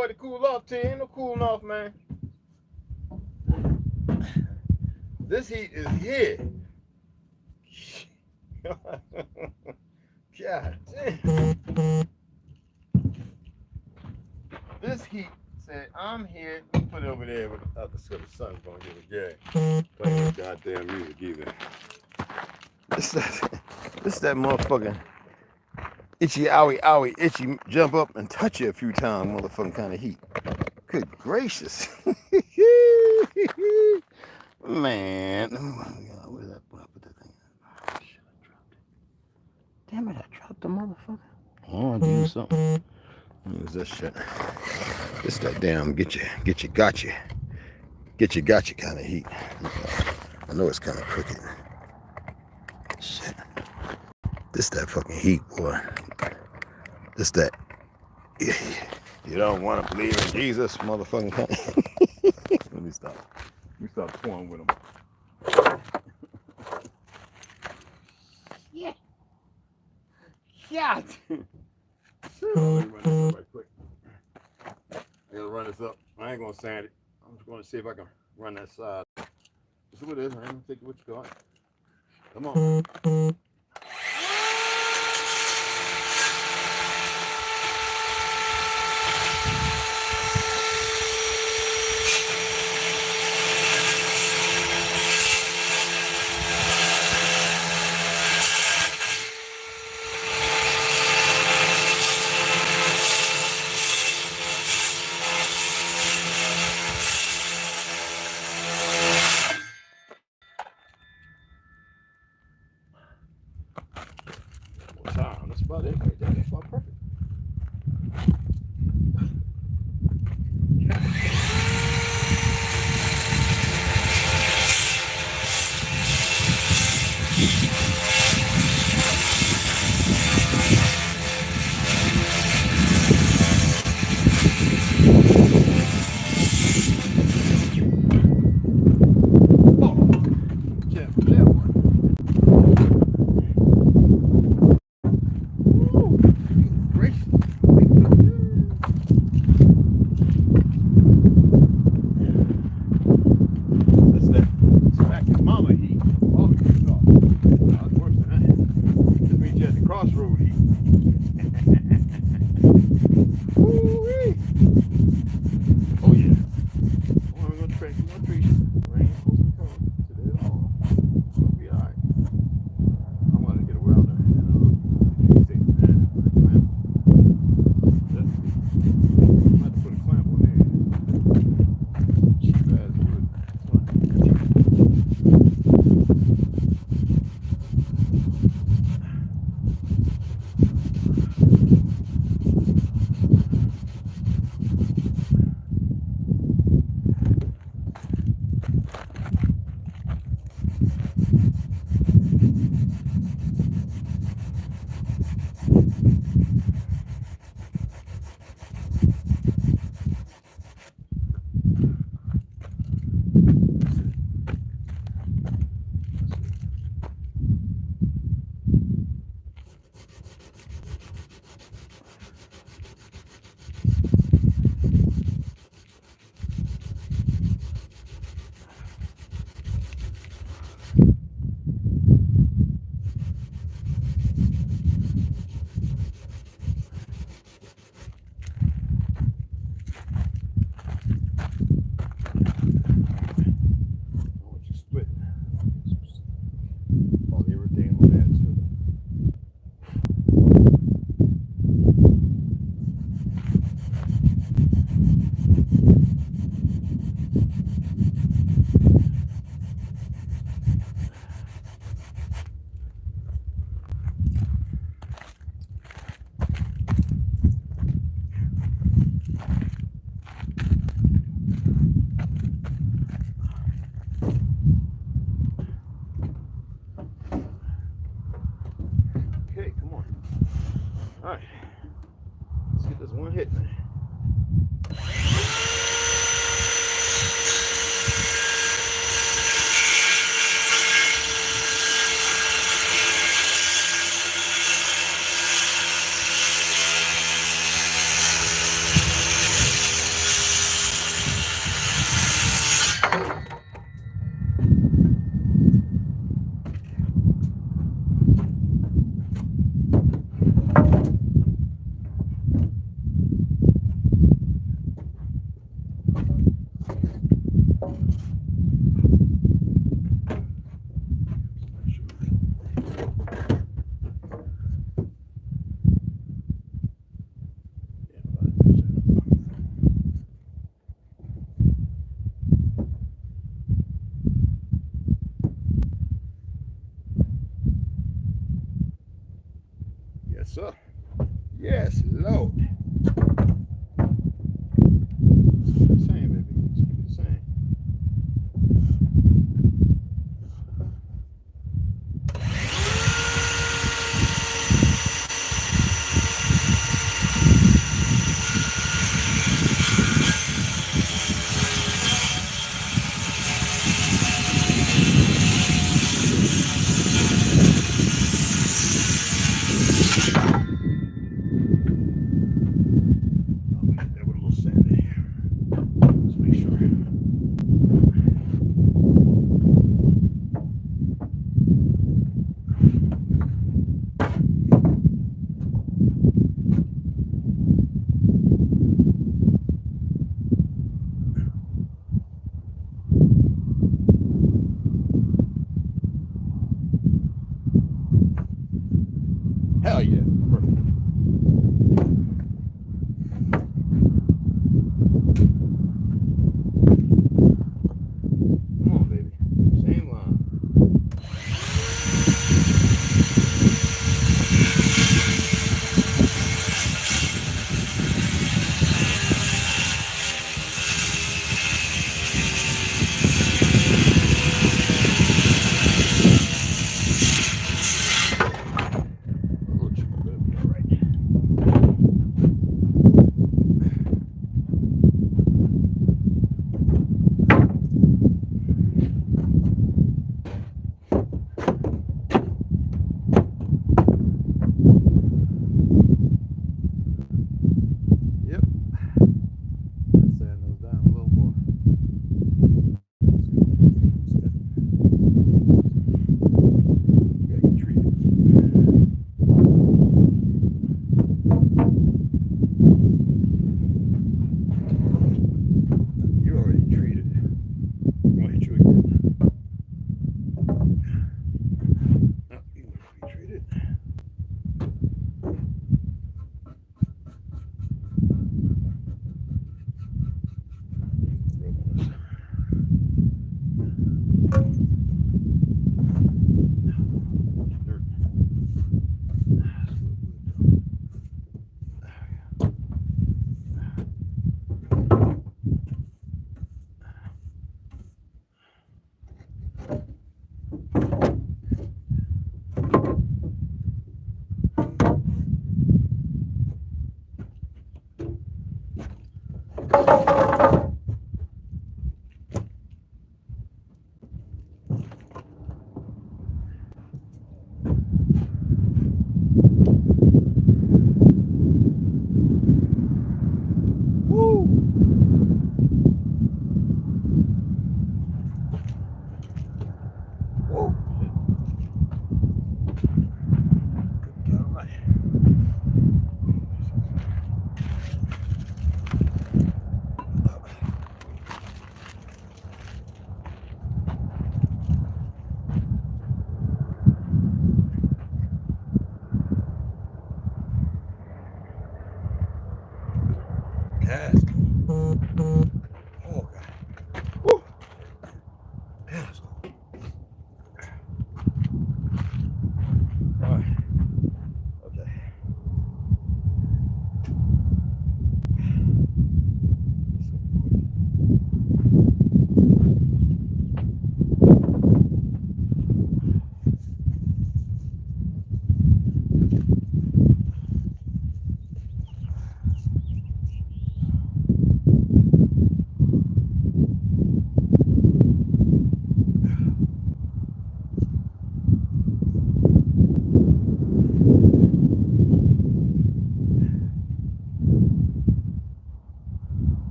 boy to cool off to you. Ain't no cooling off, man. This heat is here. God damn. This heat said, I'm here. Put it over there without the sun's going to get it. Yeah. Playing this goddamn music either. This is that motherfucking itchy, owie, itchy, jump up and touch you a few times, motherfucking kind of heat. Good gracious. Man. Oh my God, where's that? Where I put that thing? Oh, shit, I dropped it. Damn it, I dropped the motherfucker. Oh, I do something. What is this shit? This that damn get you gotcha kind of heat. I know it's kind of crooked. Shit. This that fucking heat, boy. This that. You don't want to believe in Jesus, motherfucking kind. Let me stop. Let me stop pouring with him. Yeah. God. Let me run this up right quick. I gotta run this up. I ain't gonna sand it. I'm just gonna see if I can run that side. This is what it is. I ain't gonna take what you got. Come on.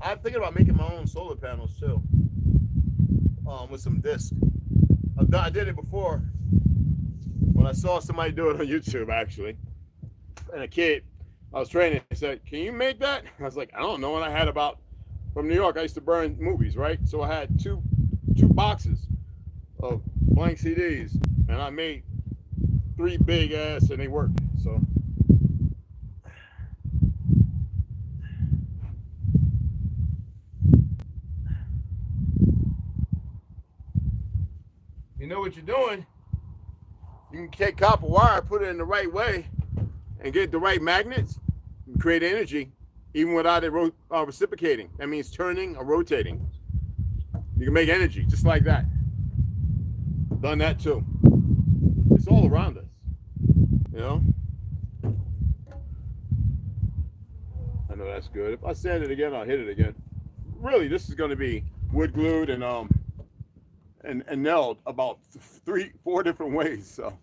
I'm thinking about making my own solar panels too, with some discs. I did it before when I saw somebody do it on YouTube actually, and a kid I was training said, "Can you make that?" I was like, "I don't know." And I had about from New York. I used to burn movies, right? So I had two boxes of blank CDs, and I made 3 big ass, and they worked. So. You know what you're doing, you can take copper wire, put it in the right way, and get the right magnets, and create energy, even without it reciprocating. That means turning or rotating. You can make energy just like that. Done that too. It's all around us, you know? I know that's good. If I sand it again, I'll hit it again. really, this is going to be wood glued and nailed about 3-4 different ways. So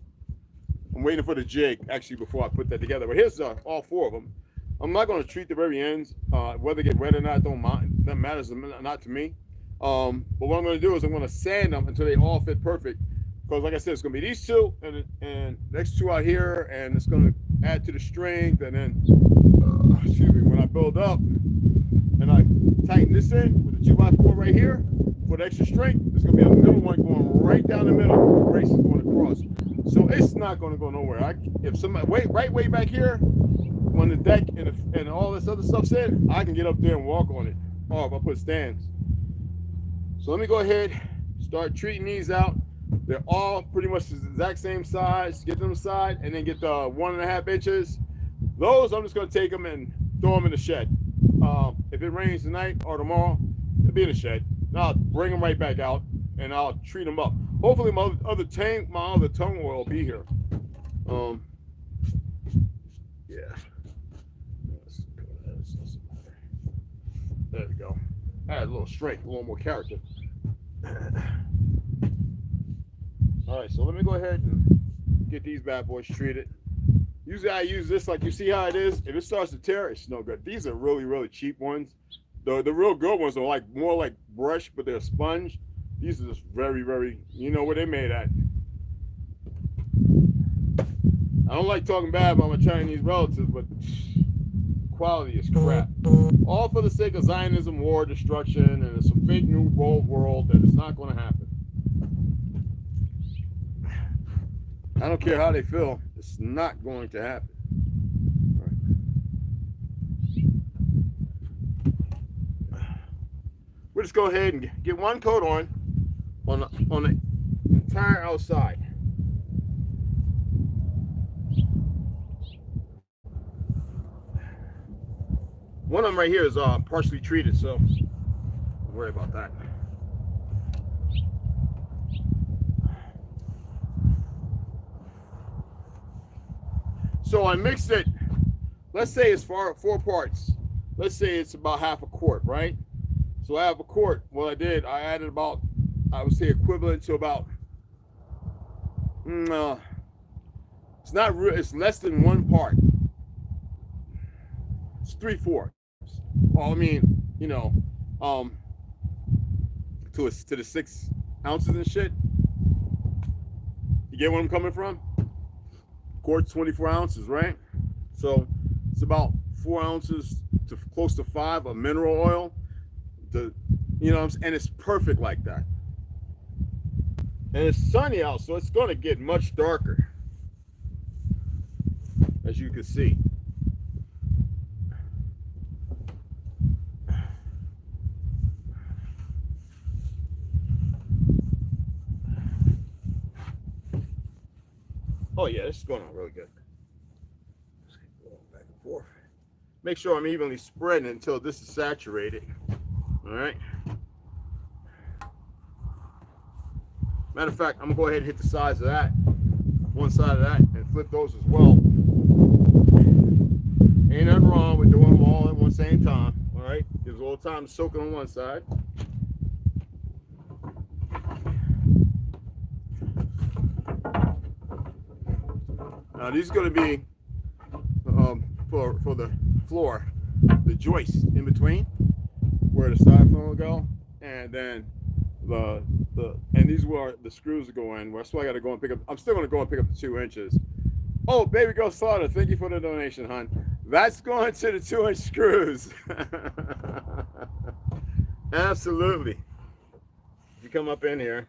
I'm waiting for the jig actually before I put that together. But here's all 4 of them. I'm not going to treat the very ends. Whether they get wet or not, don't mind. That matters not to me. But what I'm going to do is I'm going to sand them until they all fit perfect. Because like I said, it's going to be these 2 and next 2 out here, and it's going to add to the strength. And then, excuse me, when I build up and I tighten this in with the 2x4 right here for the extra strength, there's going to be a middle one going right down the middle. The brace is going across, so it's not going to go nowhere. If somebody way back here, when the deck and all this other stuff's in, I can get up there and walk on it. Or if I put stands. So let me go ahead, start treating these out. They're all pretty much the exact same size. Get them aside, and then get the 1.5 inches. Those I'm just going to take them and throw them in the shed. If it rains tonight or tomorrow, they'll be in the shed. Then I'll bring them right back out, and I'll treat them up. Hopefully my other tongue oil will be here. Yeah. There we go. Add a little strength, a little more character. All right, so let me go ahead and get these bad boys treated. Usually I use this, like you see how it is. If it starts to tear, it's no good. These are really, really cheap ones. The real good ones are like more like brush, but they're a sponge. These are just very, very, you know what they're made at. I don't like talking bad about my Chinese relatives, but quality is crap. All for the sake of Zionism, war, destruction, and some fake new world that is not going to happen. I don't care how they feel. It's not going to happen. Right. We'll just go ahead and get one coat on the entire outside. One of them right here is partially treated, so don't worry about that. So I mixed it, let's say it's 4 parts. Let's say it's about half a quart, right? So I have a quart. What I did, I added about, I would say equivalent to about, it's not real, it's less than 1 part. It's 3/4. Well, I mean, you know, to the 6 ounces and shit. You get where I'm coming from? Quart's 24 ounces, right? So it's about 4 ounces to close to 5 of mineral oil. You know, and it's perfect like that. And it's sunny out, so it's going to get much darker, as you can see. Oh yeah, this is going on really good. Just keep going back and forth. Make sure I'm evenly spreading until this is saturated. All right. Matter of fact, I'm gonna go ahead and hit the sides of that, one side of that, and flip those as well. Ain't nothing wrong with doing them all at one same time. All right, gives a little time to soak it on one side. Now these are going to be for the floor, the joist in between where the styrofoam will go, and then and these were the screws that go in. That's why I got to go and pick up. I'm still going to go and pick up the 2 inches. Oh, baby girl Slaughter, thank you for the donation, hon. That's going to the 2-inch screws. Absolutely. You come up in here,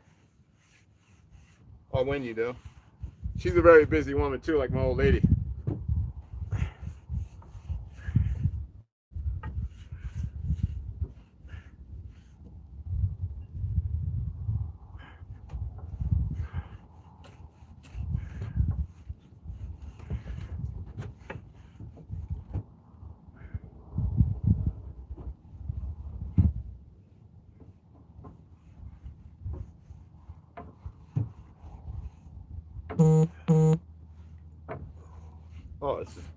or when you do. She's a very busy woman too, like my old lady.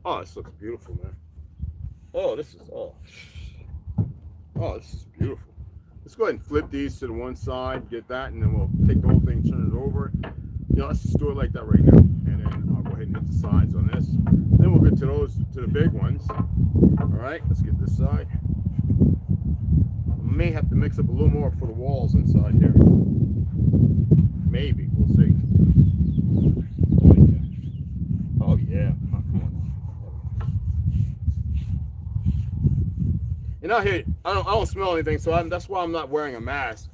Oh, this looks beautiful, man. Oh, this is Oh, this is beautiful. Let's go ahead and flip these to the one side, get that, and then we'll take the whole thing, turn it over. You know, let's just do it like that right now. And then I'll go ahead and hit the sides on this. Then we'll get to those, to the big ones. All right, let's get this side. I may have to mix up a little more for the walls inside here. Maybe, we'll see. Oh yeah. Oh, come on. And out here, I don't smell anything, so that's why I'm not wearing a mask.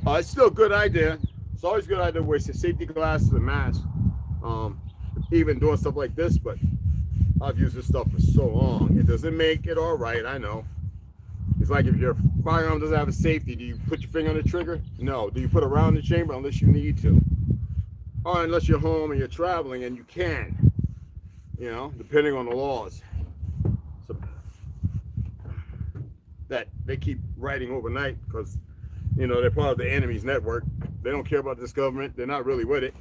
It's still a good idea. It's always a good idea to wear safety glasses and mask, even doing stuff like this. But I've used this stuff for so long. It doesn't make it all right, I know. It's like if your firearm doesn't have a safety, do you put your finger on the trigger? No. Do you put it around the chamber unless you need to? Or unless you're home and you're traveling and you can, you know, depending on the laws. So that they keep writing overnight because, you know, they're part of the enemy's network. They don't care about this government. They're not really with it.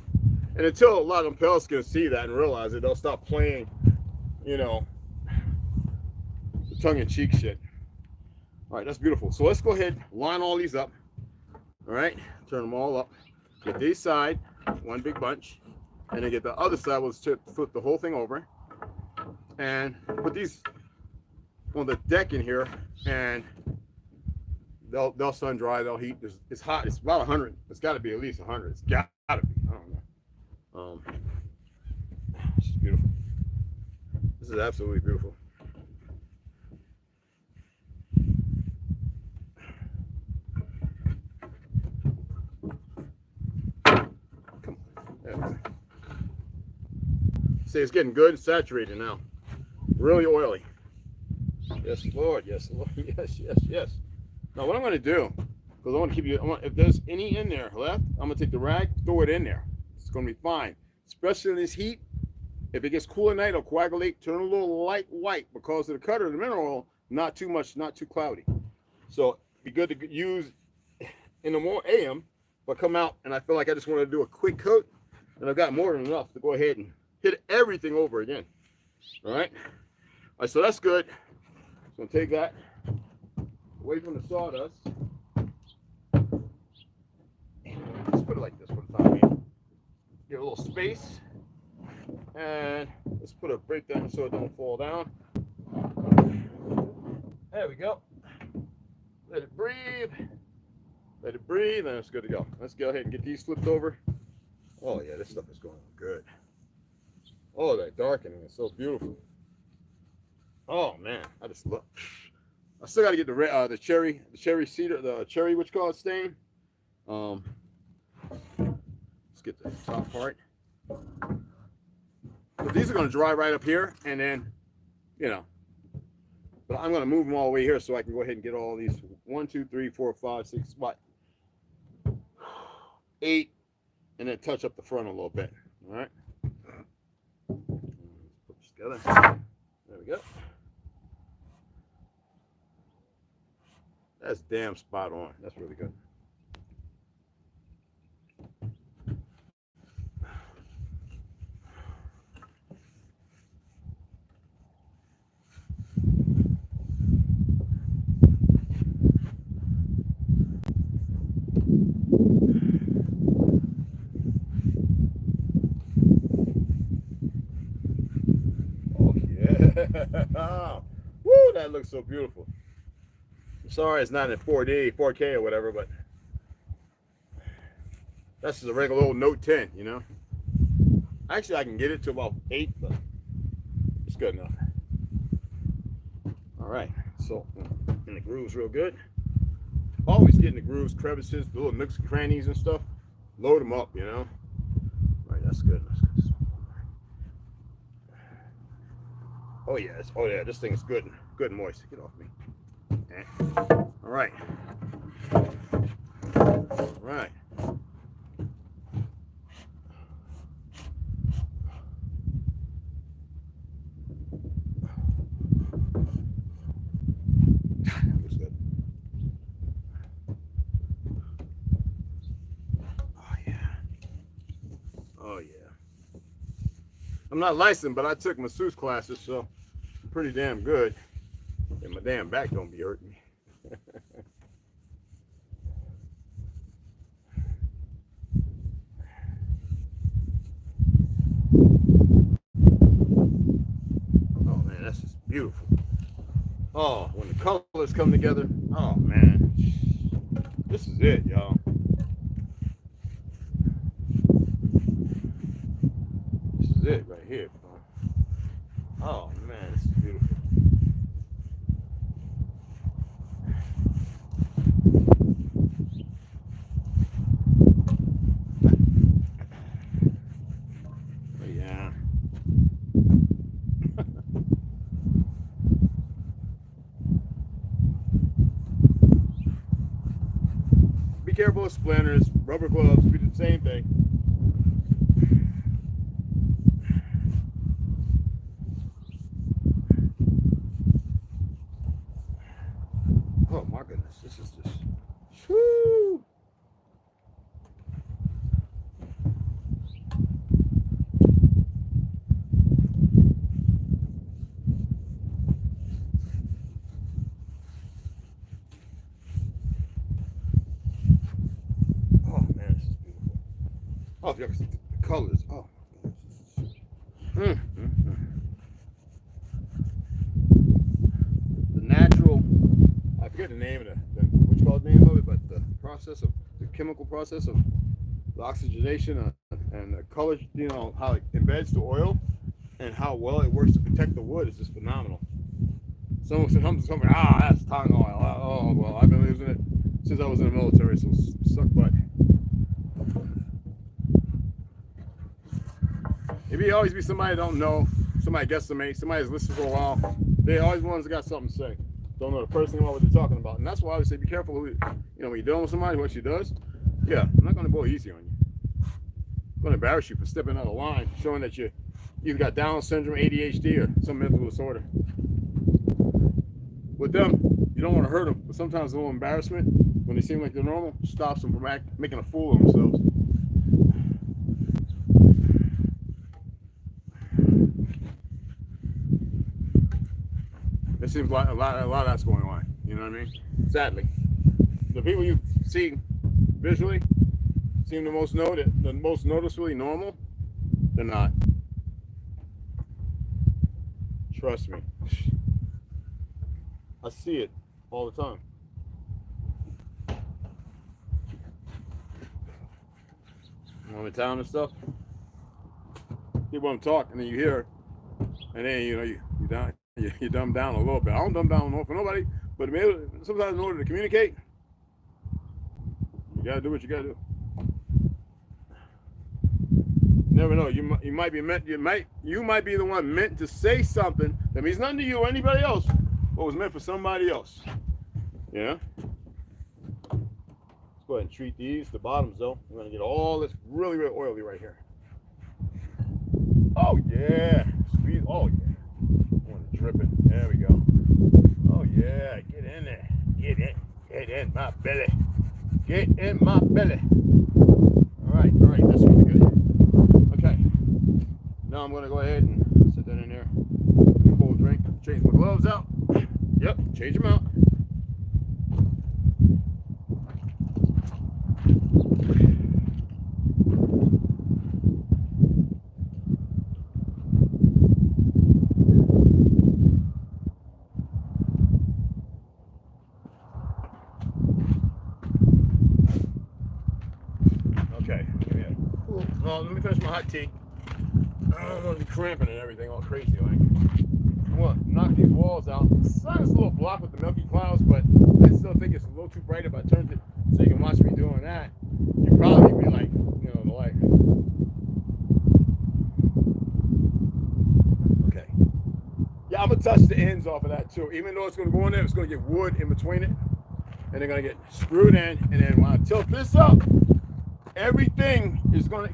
And until a lot of them pals can see that and realize it, they'll stop playing, you know, the tongue-in-cheek shit. All right, that's beautiful. So let's go ahead, line all these up. All right, turn them all up. Get this side, one big bunch, and then get the other side. We'll flip the whole thing over and put these on the deck in here, and they'll sun dry. They'll heat. It's hot. It's about 100. It's got to be at least 100. It's got to be. I don't know. This is beautiful. This is absolutely beautiful. See, it's getting good and saturated now. Really oily. Yes, Lord. Yes, Lord. Yes, yes, yes. Now, what I'm going to do, because I want to keep you, if there's any in there left, I'm going to take the rag, throw it in there. It's going to be fine. Especially in this heat. If it gets cool at night, it'll coagulate, turn a little light white because of the cutter of the mineral oil. Not too much, not too cloudy. So, be good to use in the more AM. If I come out and I feel like I just want to do a quick coat, and I've got more than enough to go ahead and hit everything over again. All right, so that's good. So I'm gonna take that away from the sawdust. Let's put it like this for the time being. Give it a little space, and let's put a break down so it don't fall down. There we go. Let it breathe. Let it breathe, and it's good to go. Let's go ahead and get these flipped over. Oh yeah, this stuff is going good. Oh, that darkening is so beautiful. Oh man, I just love. I still got to get the cherry cedar, the cherry what you call it stain. Let's get the top part. But these are going to dry right up here, and then, you know. But I'm going to move them all the way here so I can go ahead and get all these 1, 2, 3, 4, 5, 6, what? 8, and then touch up the front a little bit. All right. Put this together. There we go. That's damn spot on. That's really good. Woo, that looks so beautiful. I'm sorry it's not in 4K or whatever, but that's just a regular old Note 10, you know. Actually, I can get it to about 8, but it's good enough. All right, so in the grooves real good. Always getting the grooves, crevices, the little nooks and crannies and stuff. Load them up, you know. All right, that's good. That's good. Oh yeah, this thing is good and moist. Get off me. Okay. All right. All right. Looks good. Oh yeah. Oh yeah. I'm not licensed, but I took masseuse classes, so I'm pretty damn good. And my damn back don't be hurting me. Oh, when the colors come together, oh man, this is it, y'all. This is it right here. Oh man, this is beautiful. Yeah. Be careful of splinters. Rubber gloves do the same thing. Oh my goodness, this is just. Whoo! Oh, if y'all can see the colors. Oh, the natural, I forget the name of what you call the name of it, but the process of, the chemical process of the oxygenation and the colors, you know, how it embeds the oil and how well it works to protect the wood is just phenomenal. Someone said something, that's tongue oil. Oh, well, I've been using it since I was in the military, so suck butt. Maybe always be somebody that don't know, somebody guesstimate, somebody's listened for a while. They always ones that got something to say. Don't know the first thing about what they're talking about. And that's why I would say be careful who, you know, when you're dealing with somebody, what she does. Yeah, I'm not going to go easy on you. I'm going to embarrass you for stepping out of line, showing that you either got Down syndrome, ADHD, or some mental disorder. With them, you don't want to hurt them, but sometimes a little embarrassment, when they seem like they're normal, stops them from making a fool of themselves. It seems like a lot of that's going on. You know what I mean? Sadly, the people you see visually seem the most noticeably normal. They're not. Trust me. I see it all the time. When I'm in town and stuff, people want to talk, and then you hear it, and then you know you dumb down a little bit. I don't dumb down for nobody, but sometimes in order to communicate, you gotta do what you gotta do. You never know. You might be the one meant to say something that means nothing to you or anybody else, but was meant for somebody else. Yeah. Let's go ahead and treat these, the bottoms though. We're gonna get all this really, really oily right here. Oh yeah, sweet. Oh yeah. Dripping. There we go. Oh yeah, get in there. Get in my belly. Get in my belly. All right, that's really good. Okay. Now I'm gonna go ahead and set that in there. Cold drink. Change my gloves out. Yep, change them out. Well, let me finish my hot tea. I don't want to be cramping and everything all crazy like. I want to knock these walls out. The sun is a little blocked with the milky clouds, but I still think it's a little too bright. If I turned it so you can watch me doing that, you'd probably be like, you know, the light. Okay. Yeah, I'm going to touch the ends off of that too. Even though it's going to go in there, it's going to get wood in between it. And they're going to get screwed in. And then when I tilt this up, everything is going to,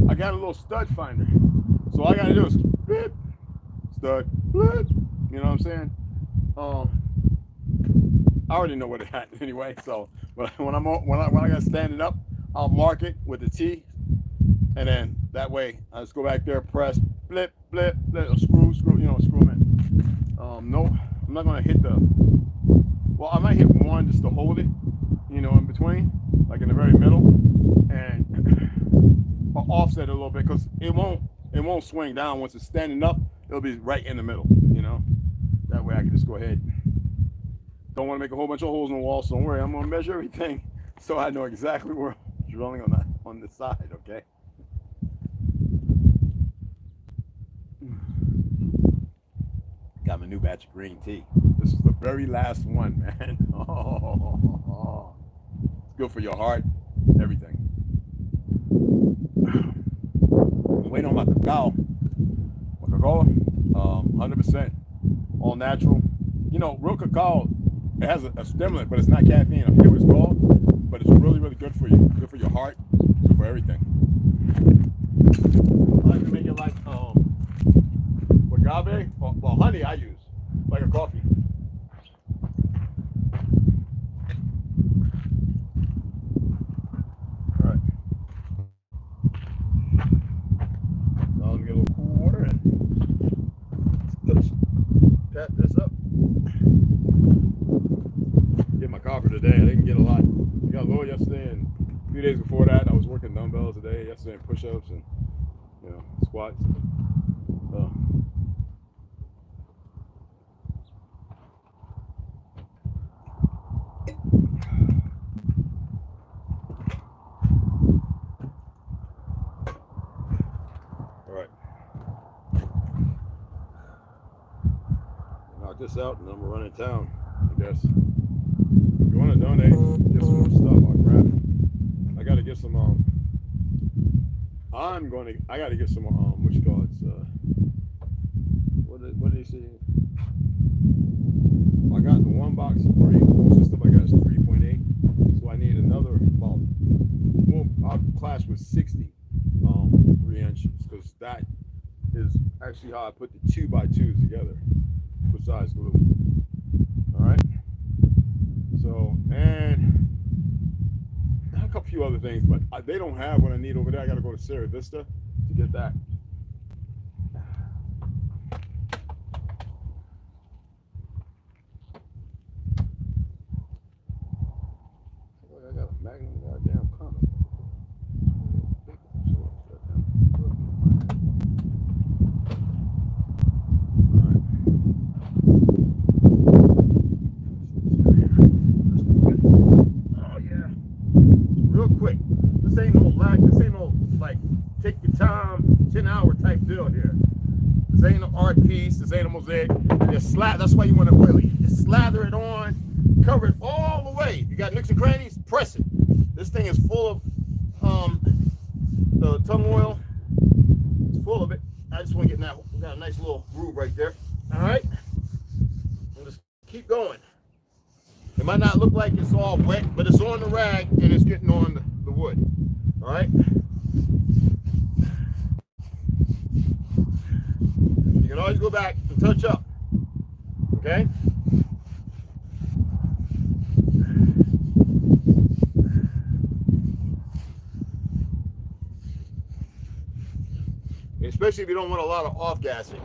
I got a little stud finder. So all I got to do is, blip, stud, blip, you know what I'm saying? I already know what it had anyway. So when I got to stand it up, I'll mark it with the T. And then that way, I just go back there, press, blip, blip, blip, screw, you know, screw them in. No, I'm not going to hit well, I might hit one just to hold it, you know, in between, like in the very middle, and I'll offset it a little bit because it won't swing down once it's standing up. It'll be right in the middle, you know. That way I can just go ahead. Don't want to make a whole bunch of holes in the wall, so don't worry. I'm going to measure everything so I know exactly where I'm drilling on the side, okay? Got my new batch of green tea. This is the very last one, man. Oh, it's good for your heart, everything. I'm waiting on my cacao. My cacao, 100%, all natural. You know, real cacao, it has a stimulant, but it's not caffeine. I forget what it's called, but it's really, really good for you. Good for your heart, good for everything. I like to make it like agave, well, honey I use, like a coffee. All right. Now let me get a little cool water and tap this up. Get my copper today. I didn't get a lot. I got a little yesterday, and a few days before that, I was working dumbbells today, yesterday, and push-ups and squats. All right. Knock this out, and I'm gonna run in town, I guess. If you want to donate, get some more stuff, I'll grab it. I gotta get some I gotta get some what you call it, what did he say? I got the one box of 3, most of the stuff I got is 3.8, so I need another, well, I'll clash with 60 3 inches, because that is actually how I put the 2x2s together, besides glue. All right. So, and a couple few other things, but they don't have what I need over there. I got to go to Sierra Vista to get that. I got a Magnum goddamn comic. Take your time, 10-hour type deal here. This ain't an art piece, this ain't a mosaic. Just that's why you want to really just slather it on, cover it all the way. If you got nooks and crannies, press it. This thing is full of the tongue oil. It's full of it. I just want to get that. We got a nice little groove right there. All right, and just keep going. It might not look like it's all wet, but it's on the rag and it's getting on the wood. All right. You can always go back and touch up, okay? Especially if you don't want a lot of off-gassing.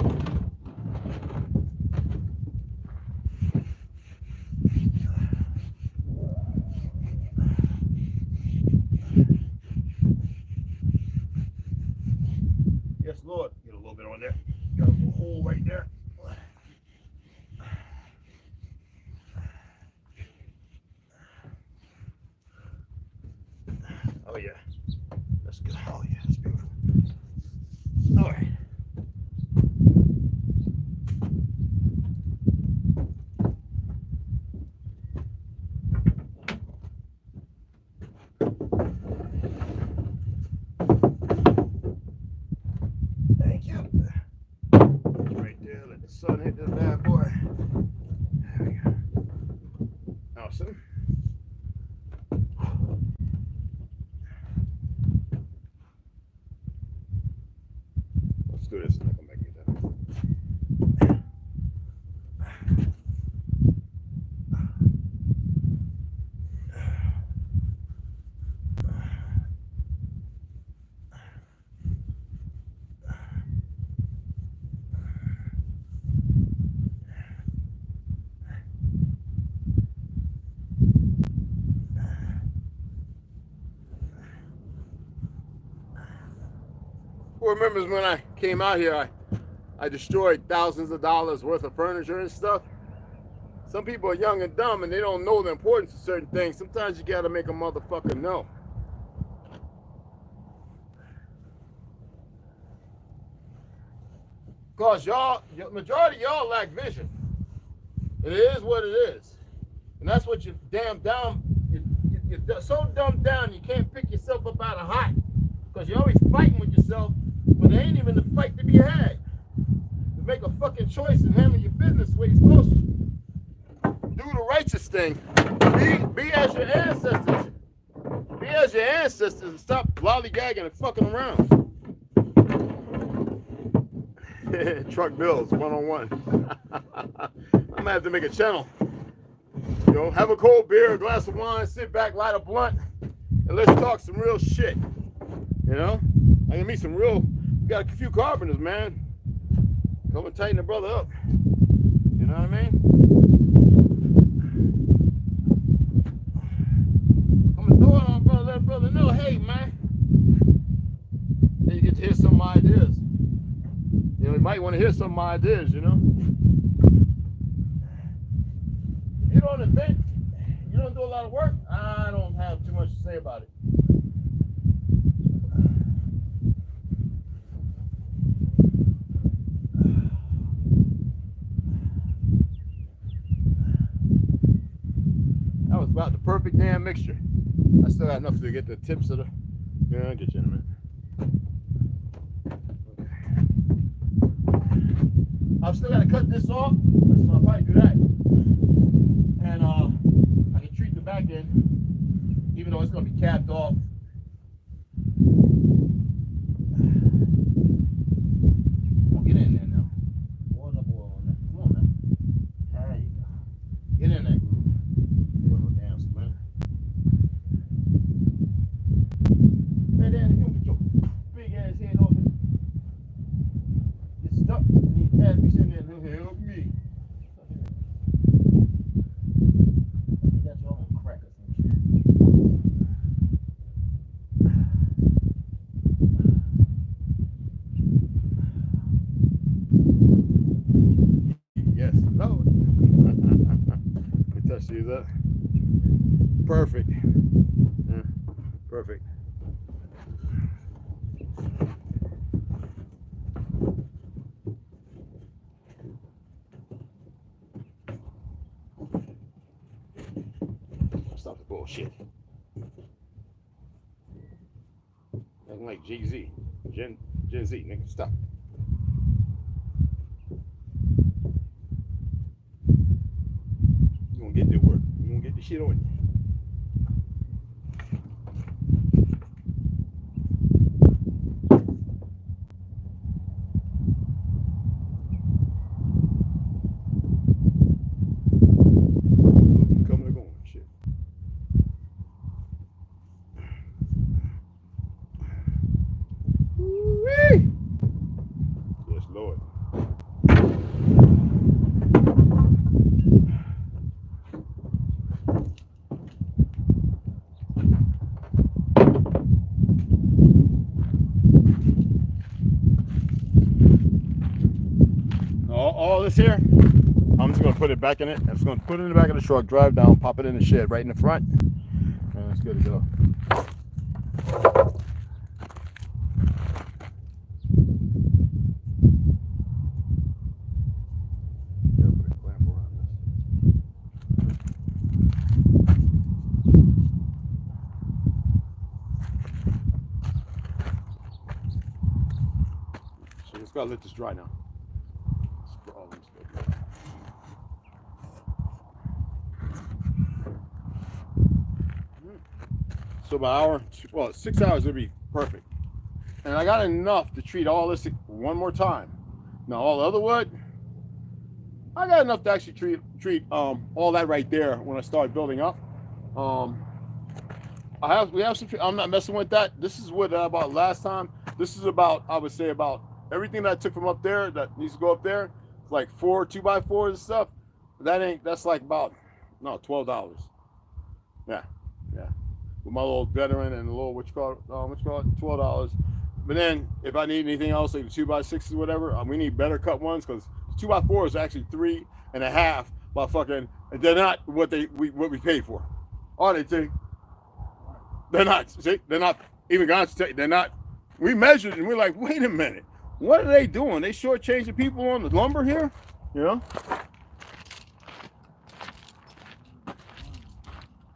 Yes, Lord. Get a little bit on there. Got a little hole right there. Oh yeah, that's good. Oh yeah, that's beautiful. All right. Thank you. Right there, let the sun hit this bad boy. There we go. Awesome. Let's do this and I'll come back and get that. Who remembers when I came out here, I destroyed thousands of dollars worth of furniture and stuff. Some people are young and dumb and they don't know the importance of certain things. Sometimes you gotta make a motherfucker know. Because y'all, majority of y'all lack vision. It is what it is. And that's what you're damn down. You're so dumbed down you can't pick yourself up out of hot. Because you're always fighting with yourself when there ain't even a fight to be had. To make a fucking choice and handle your business the way you're supposed to. Do the righteous thing. Be as your ancestors. Be as your ancestors and stop lollygagging and fucking around. Truck bills, one-on-one. I'm gonna have to make a channel. You know, have a cold beer, a glass of wine, sit back, light a blunt, and let's talk some real shit. You know? I can meet some real, we got a few carpenters, man. Come and tighten the brother up. You know what I mean? Come and throw it on brother, let brother know, hey man. Then you get to hear some ideas. You know, you might want to hear some ideas, you know. If you don't invent, you don't do a lot of work, I don't have too much to say about it. That was about the perfect damn mixture. I still got enough to get the tips of the, yeah, I'll get you in a minute. I've still got to cut this off, so I'll probably do that. And I can treat the back end, even though it's going to be capped off. Come on, get in there now. Boil up oil on that. Come on now. There you go. Get in that groove. Little damn splinter. Hey, Dan, you get your big ass head off it. Get stuck. Dad be sitting there and help me. You got your own crack or some shit. Yes, Lord. Let me touch these up. Perfect. Yeah, perfect. Stop the bullshit. Acting like G-Z. Gen Z, nigga, stop. You gonna get the work. You gonna get the shit on you. All this here, I'm just gonna put it back in it. I'm just gonna put it in the back of the truck, drive down, pop it in the shed right in the front, and it's good to go. So just gotta let this dry now. So about an hour, well, 6 hours would be perfect. And I got enough to treat all this one more time. Now all the other wood, I got enough to actually treat all that right there when I start building up. We have some. I'm not messing with that. This is what I bought last time. This is about, I would say, about everything that I took from up there that needs to go up there. It's like 4 2x4s and stuff. That's like about $12. Yeah. With my little veteran and a little what you call it, $12. But then if I need anything else, like the 2x6s or whatever, we need better cut ones because 2x4 is actually 3.5 by fucking. They're not what we paid for. Are they? See? They're not. See? They're not even going to take. They're not. We measured and we're like, wait a minute, what are they doing? They shortchanging people on the lumber here, you know?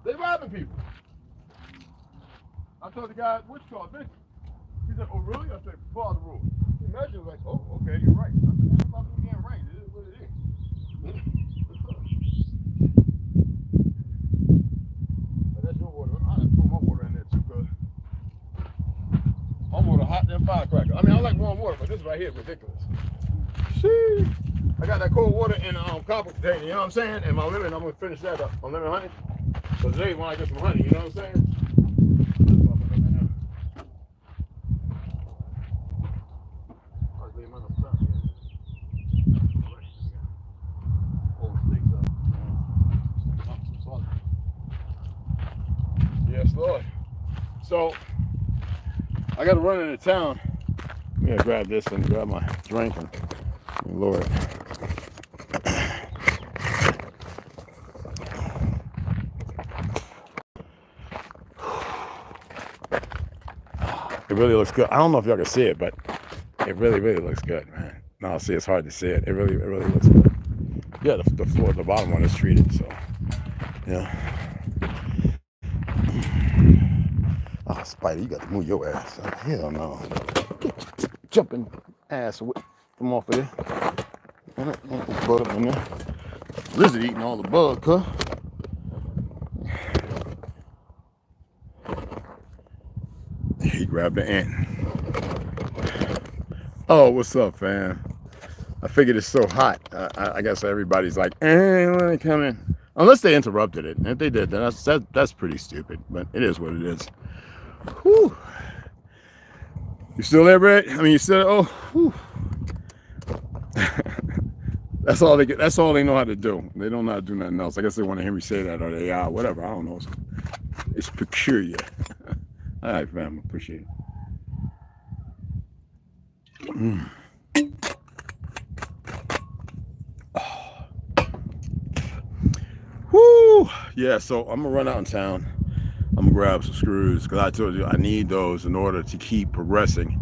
They robbing people. I told the guy, which car? This. He said, oh, really? I said, follow the rules. He measured, like, oh, okay, you're right. I said, I'm about to get right. It is what it is. But that's your water. I done threw my water in there too, good. My water hot than firecracker. I mean, I like warm water, but this right here is ridiculous. Sheesh. I got that cold water in copper container, you know what I'm saying? And my lemon, I'm going to finish that up on lemon honey. So today when I get some honey, you know what I'm saying? Yes, Lord. So I got to run into town. I'm gonna grab this and grab my drink and Lord. It really looks good. I don't know if y'all can see it, but it really, really looks good, man. No, see, it's hard to see it. It really looks good. Yeah, the floor, the bottom one is treated, so yeah. Oh, Spidey, you got to move your ass. Hell no. Jumping ass from off of there. Bug up in there. Lizard eating all the bug, huh? He grabbed the ant. Oh, what's up, fam? I figured it's so hot. I guess everybody's like, when they come in. Unless they interrupted it. And if they did, then that's pretty stupid. But it is what it is. Whew. You still there, Brett? I mean, you still, oh, whew. That's all they get. That's all they know how to do. They don't know how to do nothing else. I guess they want to hear me say that, or they are, whatever. I don't know. It's peculiar. All right, fam. Appreciate it. Oh. Whoo! Yeah. So I'm gonna run out in town. I'm gonna grab some screws because I told you I need those in order to keep progressing.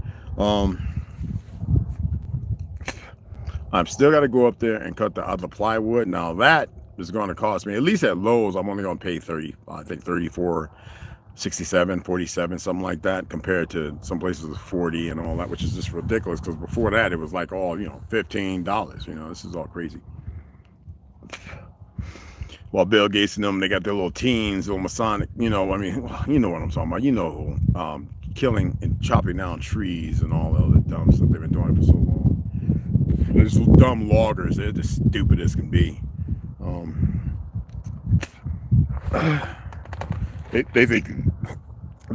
I'm still got to go up there and cut the other plywood. Now that is going to cost me, at least at Lowe's, I'm only going to pay 30. I think 34, 67, 47, something like that, compared to some places with 40 and all that, which is just ridiculous because before that it was like all, you know, $15. You know, this is all crazy. While Bill Gates and them, they got their little teens, little Masonic, you know, I mean, you know what I'm talking about. You know, killing and chopping down trees and all the other dumb stuff. They've been doing it for so long. These little dumb loggers, they're just stupid as can be. They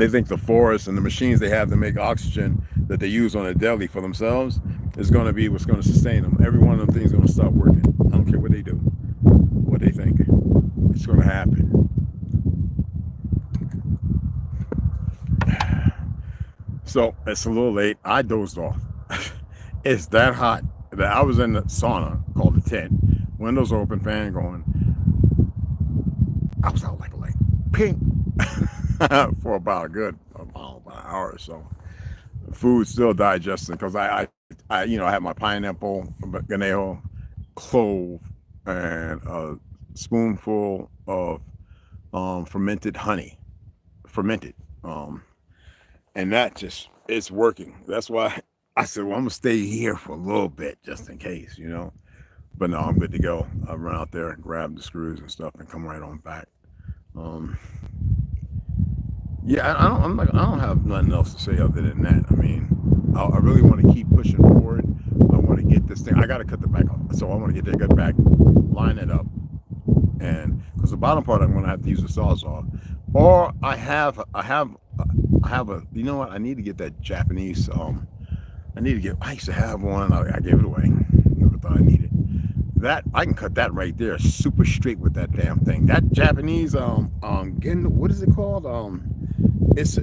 think the forest and the machines they have to make oxygen that they use on a daily for themselves is going to be what's going to sustain them. Every one of them things is going to stop working. I don't care what they do, what they think. It's going to happen. So it's a little late. I dozed off. It's that hot that I was in the sauna called the tent. Windows open, fan going. I was out like pink for about an hour or so. The food still digesting because I you know, I had my pineapple, ganejo, clove, and a spoonful of fermented honey, and that just, it's working. That's why I said, well, I'm gonna stay here for a little bit just in case, you know. But no, I'm good to go. I'll run out there and grab the screws and stuff and come right on back. Yeah, I don't have nothing else to say other than that. I mean, I really want to keep pushing forward. I want to get this thing. I got to cut the back off, so I want to get that gut back, line it up, and because the bottom part I'm going to have to use the sawzall, or I have a. You know what? I need to get that Japanese. I used to have one. I gave it away. Never thought I needed that. I can cut that right there, super straight with that damn thing. That Japanese what is it called? It's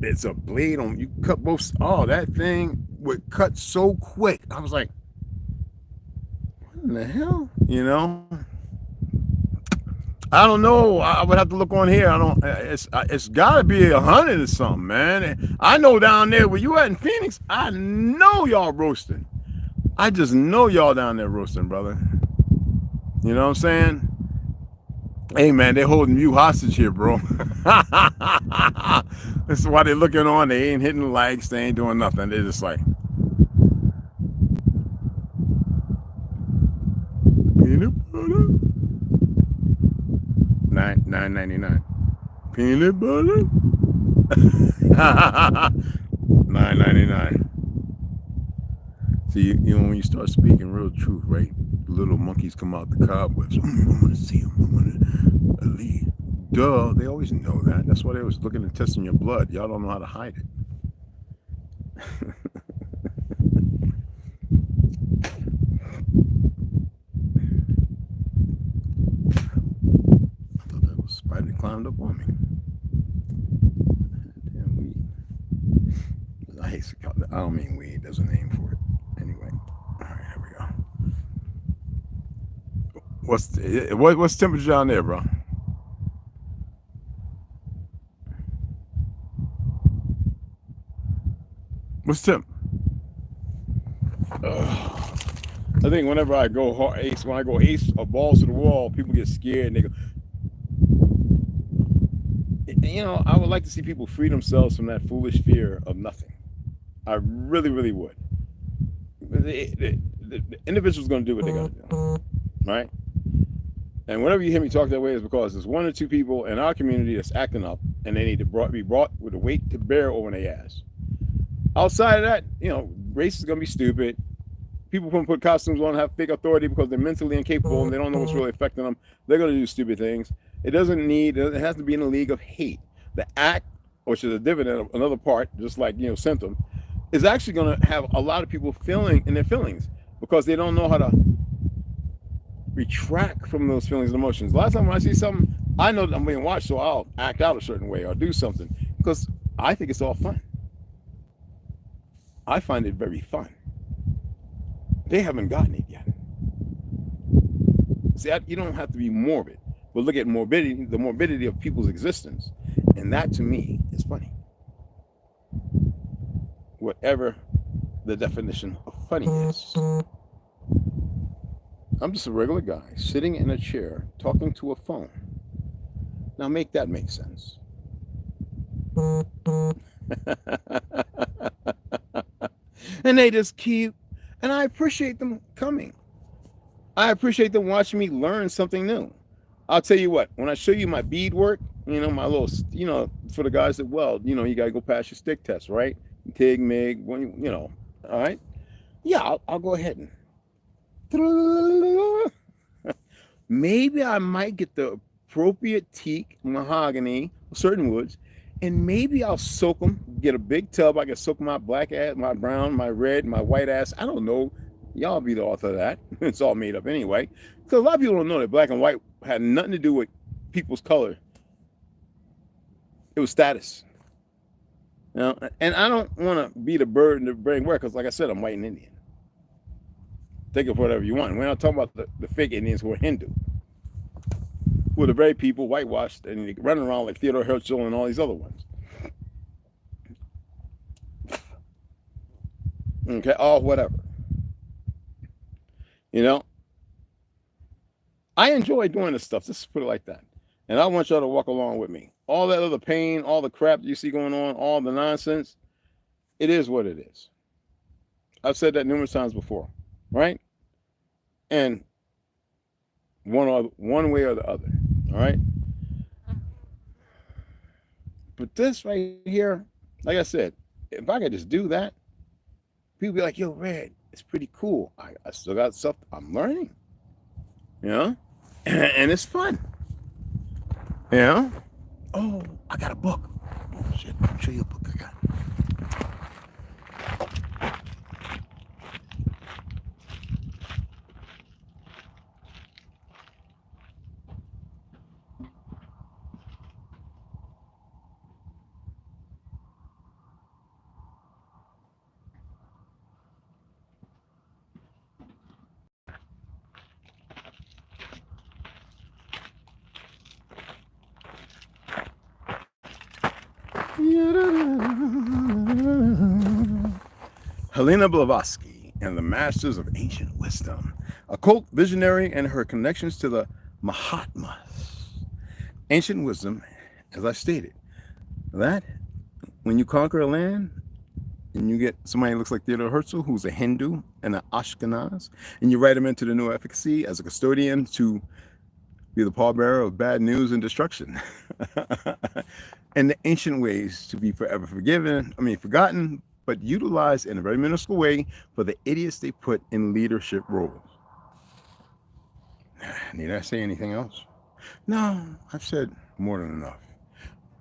it's a blade on, you cut both, oh, that thing would cut so quick. I was like, what in the hell? You know? I don't know. I would have to look on here. I don't. It's got to be 100 or something, man. I know down there where you at in Phoenix. I know y'all roasting. I just know y'all down there roasting, brother. You know what I'm saying? Hey, man, they're holding you hostage here, bro. This is why they're looking on. They ain't hitting the likes. They ain't doing nothing. They're just like, peanut butter, $9.99. Peanut butter, $9.99. See, you know, when you start speaking real truth, right? The little monkeys come out the cobwebs. I want to see them. I want to lead. Duh, they always know that. That's why they was looking and testing your blood. Y'all don't know how to hide it. I thought that was a spider climbed up on me. Damn weed. I hate to call it. I don't mean weed. There's a name for it. Anyway. All right, here we go. What's the temperature down there, bro? What's temp? I think whenever I go ace, when I go ace or balls to the wall, people get scared and they go. You know, I would like to see people free themselves from that foolish fear of nothing. I really, really would. The individual's going to do what they got to do, right? And whenever you hear me talk that way, is because there's one or two people in our community that's acting up, and they need to be brought with a weight to bear over their ass. Outside of that, you know, race is going to be stupid. People can put costumes on, have fake authority because they're mentally incapable and they don't know what's really affecting them. They're going to do stupid things. It has to be in a league of hate. The act, which is a dividend, another part, just like, you know, symptom, is actually going to have a lot of people feeling in their feelings because they don't know how to retract from those feelings and emotions. A lot of times when I see something, I know that I'm being watched, so I'll act out a certain way or do something because I think it's all fun. I find it very fun. They haven't gotten it yet. See, you don't have to be morbid, but look at morbidity, the morbidity of people's existence, and that to me is funny. Whatever the definition of funny is. I'm just a regular guy sitting in a chair talking to a phone. Now make that make sense. And they just keep, and I appreciate them coming. I appreciate them watching me learn something new. I'll tell you what, when I show you my bead work, you know, my little, you know, for the guys that weld, you know, you got to go past your stick test, right? TIG, MIG, you know, all right? Yeah, I'll go ahead and maybe I might get the appropriate teak, mahogany, certain woods, and maybe I'll soak them, get a big tub. I can soak my black ass, my brown, my red, my white ass. I don't know. Y'all be the author of that. It's all made up anyway. Because a lot of people don't know that black and white had nothing to do with people's color. It was status. You know? And I don't want to be the bird in the brain where, because like I said, I'm white and Indian. Think of whatever you want. We're not talking about the fake Indians who are Hindu. Who are the very people whitewashed and they run around like Theodore Herzl and all these other ones. Okay, or whatever. You know, I enjoy doing this stuff. Just put it like that. And I want y'all to walk along with me. All that other pain, all the crap you see going on, all the nonsense, it is what it is. I've said that numerous times before, right? And one way or the other, all right? But this right here, like I said, if I could just do that, people be like, yo, Red, it's pretty cool. I still got stuff I'm learning, you know? And it's fun, you know? Oh, I got a book. Oh, shit, I'll show you a book I got. Helena Blavatsky and the Masters of Ancient Wisdom, a cult visionary and her connections to the Mahatmas. Ancient wisdom, as I stated, that when you conquer a land and you get somebody who looks like Theodore Herzl, who's a Hindu and an Ashkenaz, and you write him into the new efficacy as a custodian to be the pallbearer of bad news and destruction. And the ancient ways to be forever forgotten, but utilized in a very minuscule way for the idiots they put in leadership roles. Need I say anything else? No, I've said more than enough.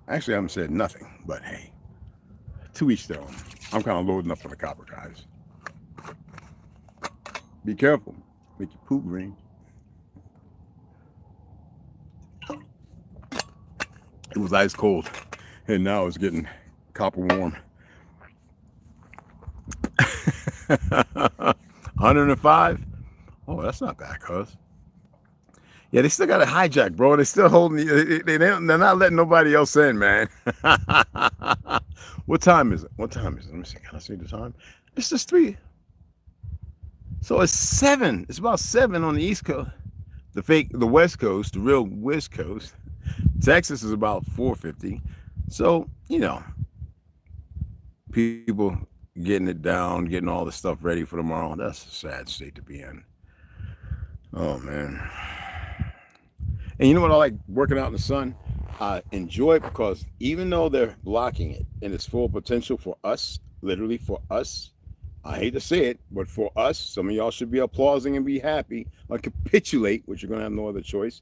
Actually, I haven't said nothing, but hey, to each their own. I'm kind of loading up for the copper, guys. Be careful. Make your poop green. It was ice cold, and now it's getting copper warm. 105? Oh, that's not bad, cuz. Yeah, they still got a hijack, bro. They're still holding. They're not letting nobody else in, man. What time is it? What time is it? Let me see. Can I see the time? It's just 3. So it's 7. It's about 7 on the East Coast. The West Coast, the real West Coast. Texas is about 4:50. So, you know, people getting it down, getting all the stuff ready for tomorrow. That's a sad state to be in. Oh, man. And you know what I like working out in the sun? I enjoy it because even though they're blocking it in its full potential for us, literally for us, I hate to say it, but for us, some of y'all should be applauding and be happy or capitulate, which you're going to have no other choice.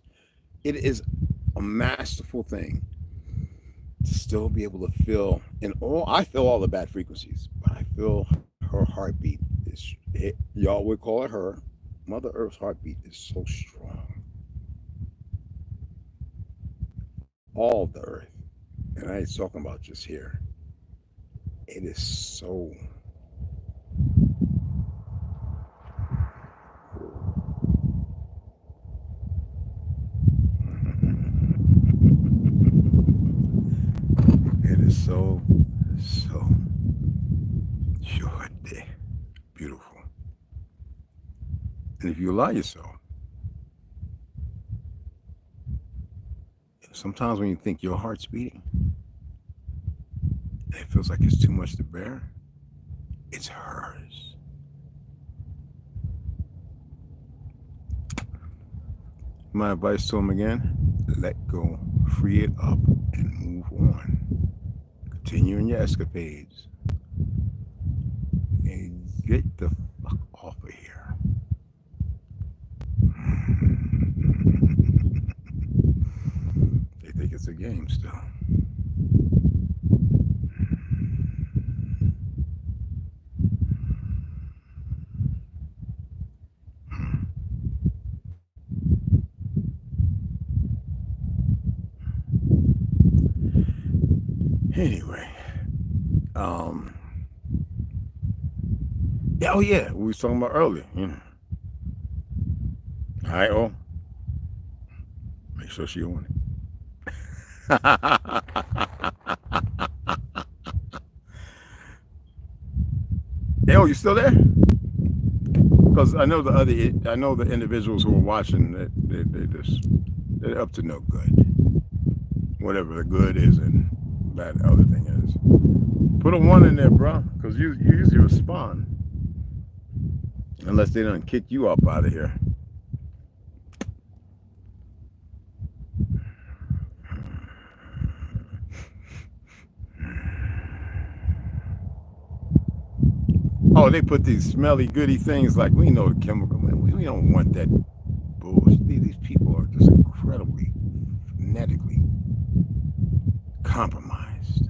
It is a masterful thing to still be able to feel, I feel all the bad frequencies, but I feel her heartbeat is, y'all would call it her, Mother Earth's heartbeat is so strong. All the earth, and I ain't talking about just here. It is so so beautiful. And if you allow yourself, sometimes when you think your heart's beating and it feels like it's too much to bear, it's hers. My advice to him again, let go, free it up, and move on. Continue in your escapades. And get the fuck off of here. They think it's a game still. Anyway, oh yeah, we was talking about earlier, you know. All right, oh, make sure she on it. Hey, oh, you still there? Because I know the individuals who are watching that they're up to no good, whatever the good is and that other thing is. Put a 1 in there, bro, because you usually respond. Unless they done kick you up out of here. Oh, they put these smelly goody things like, we know the chemical, man. We don't want that bullshit. These people are just incredibly, genetically compromised.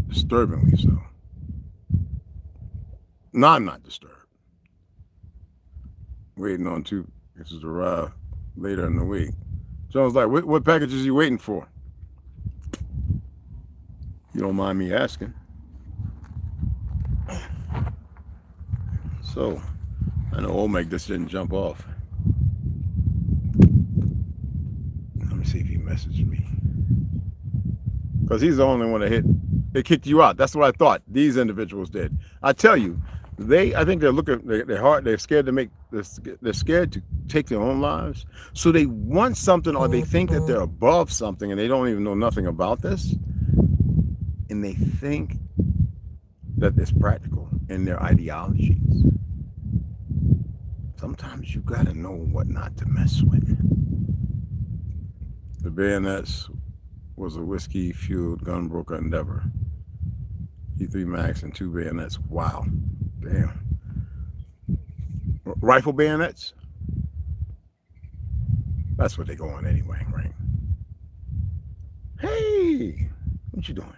Disturbingly so. No, I'm not disturbed. Waiting on 2 packages to arrive later in the week. John's like, what packages are you waiting for? You don't mind me asking. So, I know Oleg just didn't jump off. Let me see. messaged me. Because he's the only one that hit. They kicked you out. That's what I thought. These individuals did. I tell you, I think they're looking. They're hard. They're scared to make. They're scared to take their own lives. So they want something, or they think that they're above something, and they don't even know nothing about this. And they think that it's practical in their ideologies. Sometimes you gotta know what not to mess with. The bayonets was a whiskey-fueled gun-broker endeavor. E3 Max and 2 bayonets. Wow. Damn. Rifle bayonets? That's what they go on anyway, right? Hey! What you doing?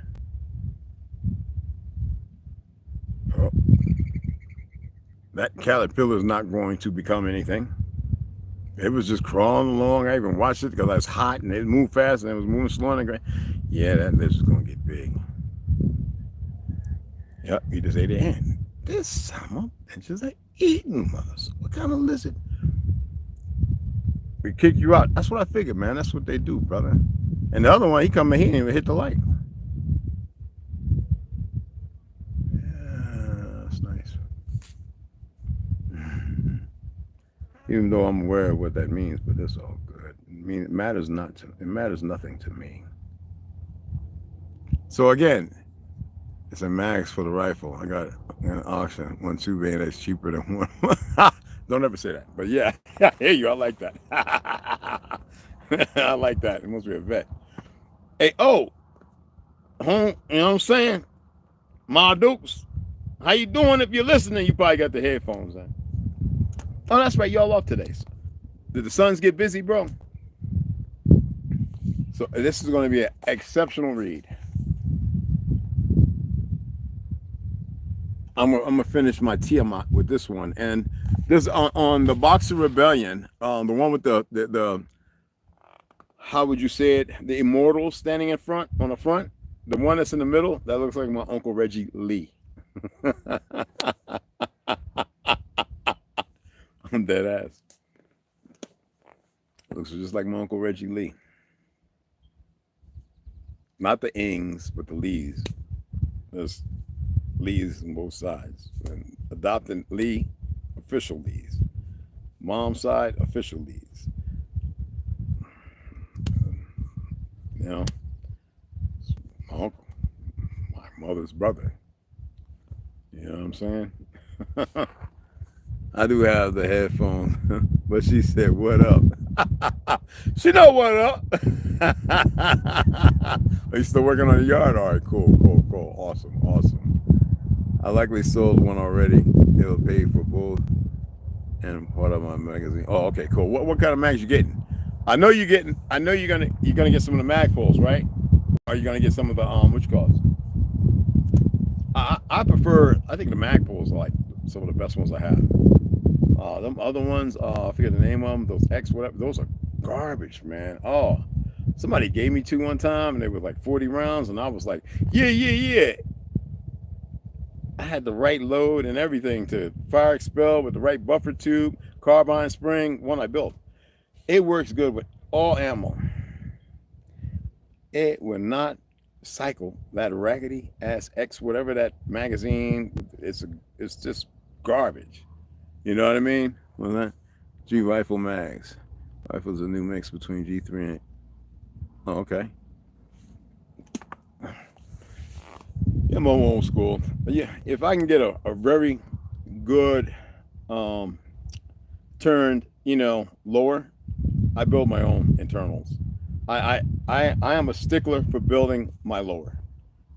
Oh. That caterpillar is not going to become anything. It was just crawling along. I even watched it because it was hot and it moved fast and it was moving slow. And yeah, this is going to get big. Yep, he just ate it. And this summer, and just like eating mothers. What kind of lizard? We kick you out. That's what I figured, man. That's what they do, brother. And the other one, he come in, he didn't even hit the light. Yeah, that's nice. Even though I'm aware of what that means, but it's all good. I mean, it matters nothing to me. So again, it's a max for the rifle. I got an auction, 1 2 bayonets cheaper than one. Don't ever say that. But yeah, I hear you. I like that. I like that. It must be a vet. Hey, home, you know what I'm saying? Ma Dukes, how you doing? If you're listening, you probably got the headphones on. Oh, that's right. Y'all off today. Did the sons get busy, bro? So this is going to be an exceptional read. I'm gonna finish my Tiamat with this one, and this on the Boxer Rebellion, the one with the how would you say it? The immortal standing in front on the front, the one that's in the middle that looks like my Uncle Reggie Lee. I'm dead ass. Looks just like my Uncle Reggie Lee. Not the Ings, but the Lees. There's Lees on both sides. And adopting Lee, official Lees. Mom's side, official Lees. You know, my uncle, my mother's brother. You know what I'm saying? I do have the headphones, but she said, "What up?" She know what up. Are you still working on the yard? All right, cool. Awesome. I likely sold one already. It'll pay for both and part of my magazine. Oh, okay, cool. What kind of mags you getting? I know you're gonna get some of the mag pulls, right? Or are you gonna get some of the what you call it? I think the mag pulls are like some of the best ones I have. Them other ones, I forget the name of them, those X whatever, those are garbage, man. Oh, somebody gave me 2 one time and they were like 40 rounds and I was like, yeah. I had the right load and everything to fire expel with the right buffer tube, carbine spring, one I built. It works good with all ammo. It will not cycle that raggedy ass X whatever that magazine. It's just garbage. You know what I mean? Well, that G rifle mags. Rifle's a new mix between G3 and. Oh, okay. Yeah, I'm old school. But yeah, if I can get a very good turned, lower, I build my own internals. I am a stickler for building my lower.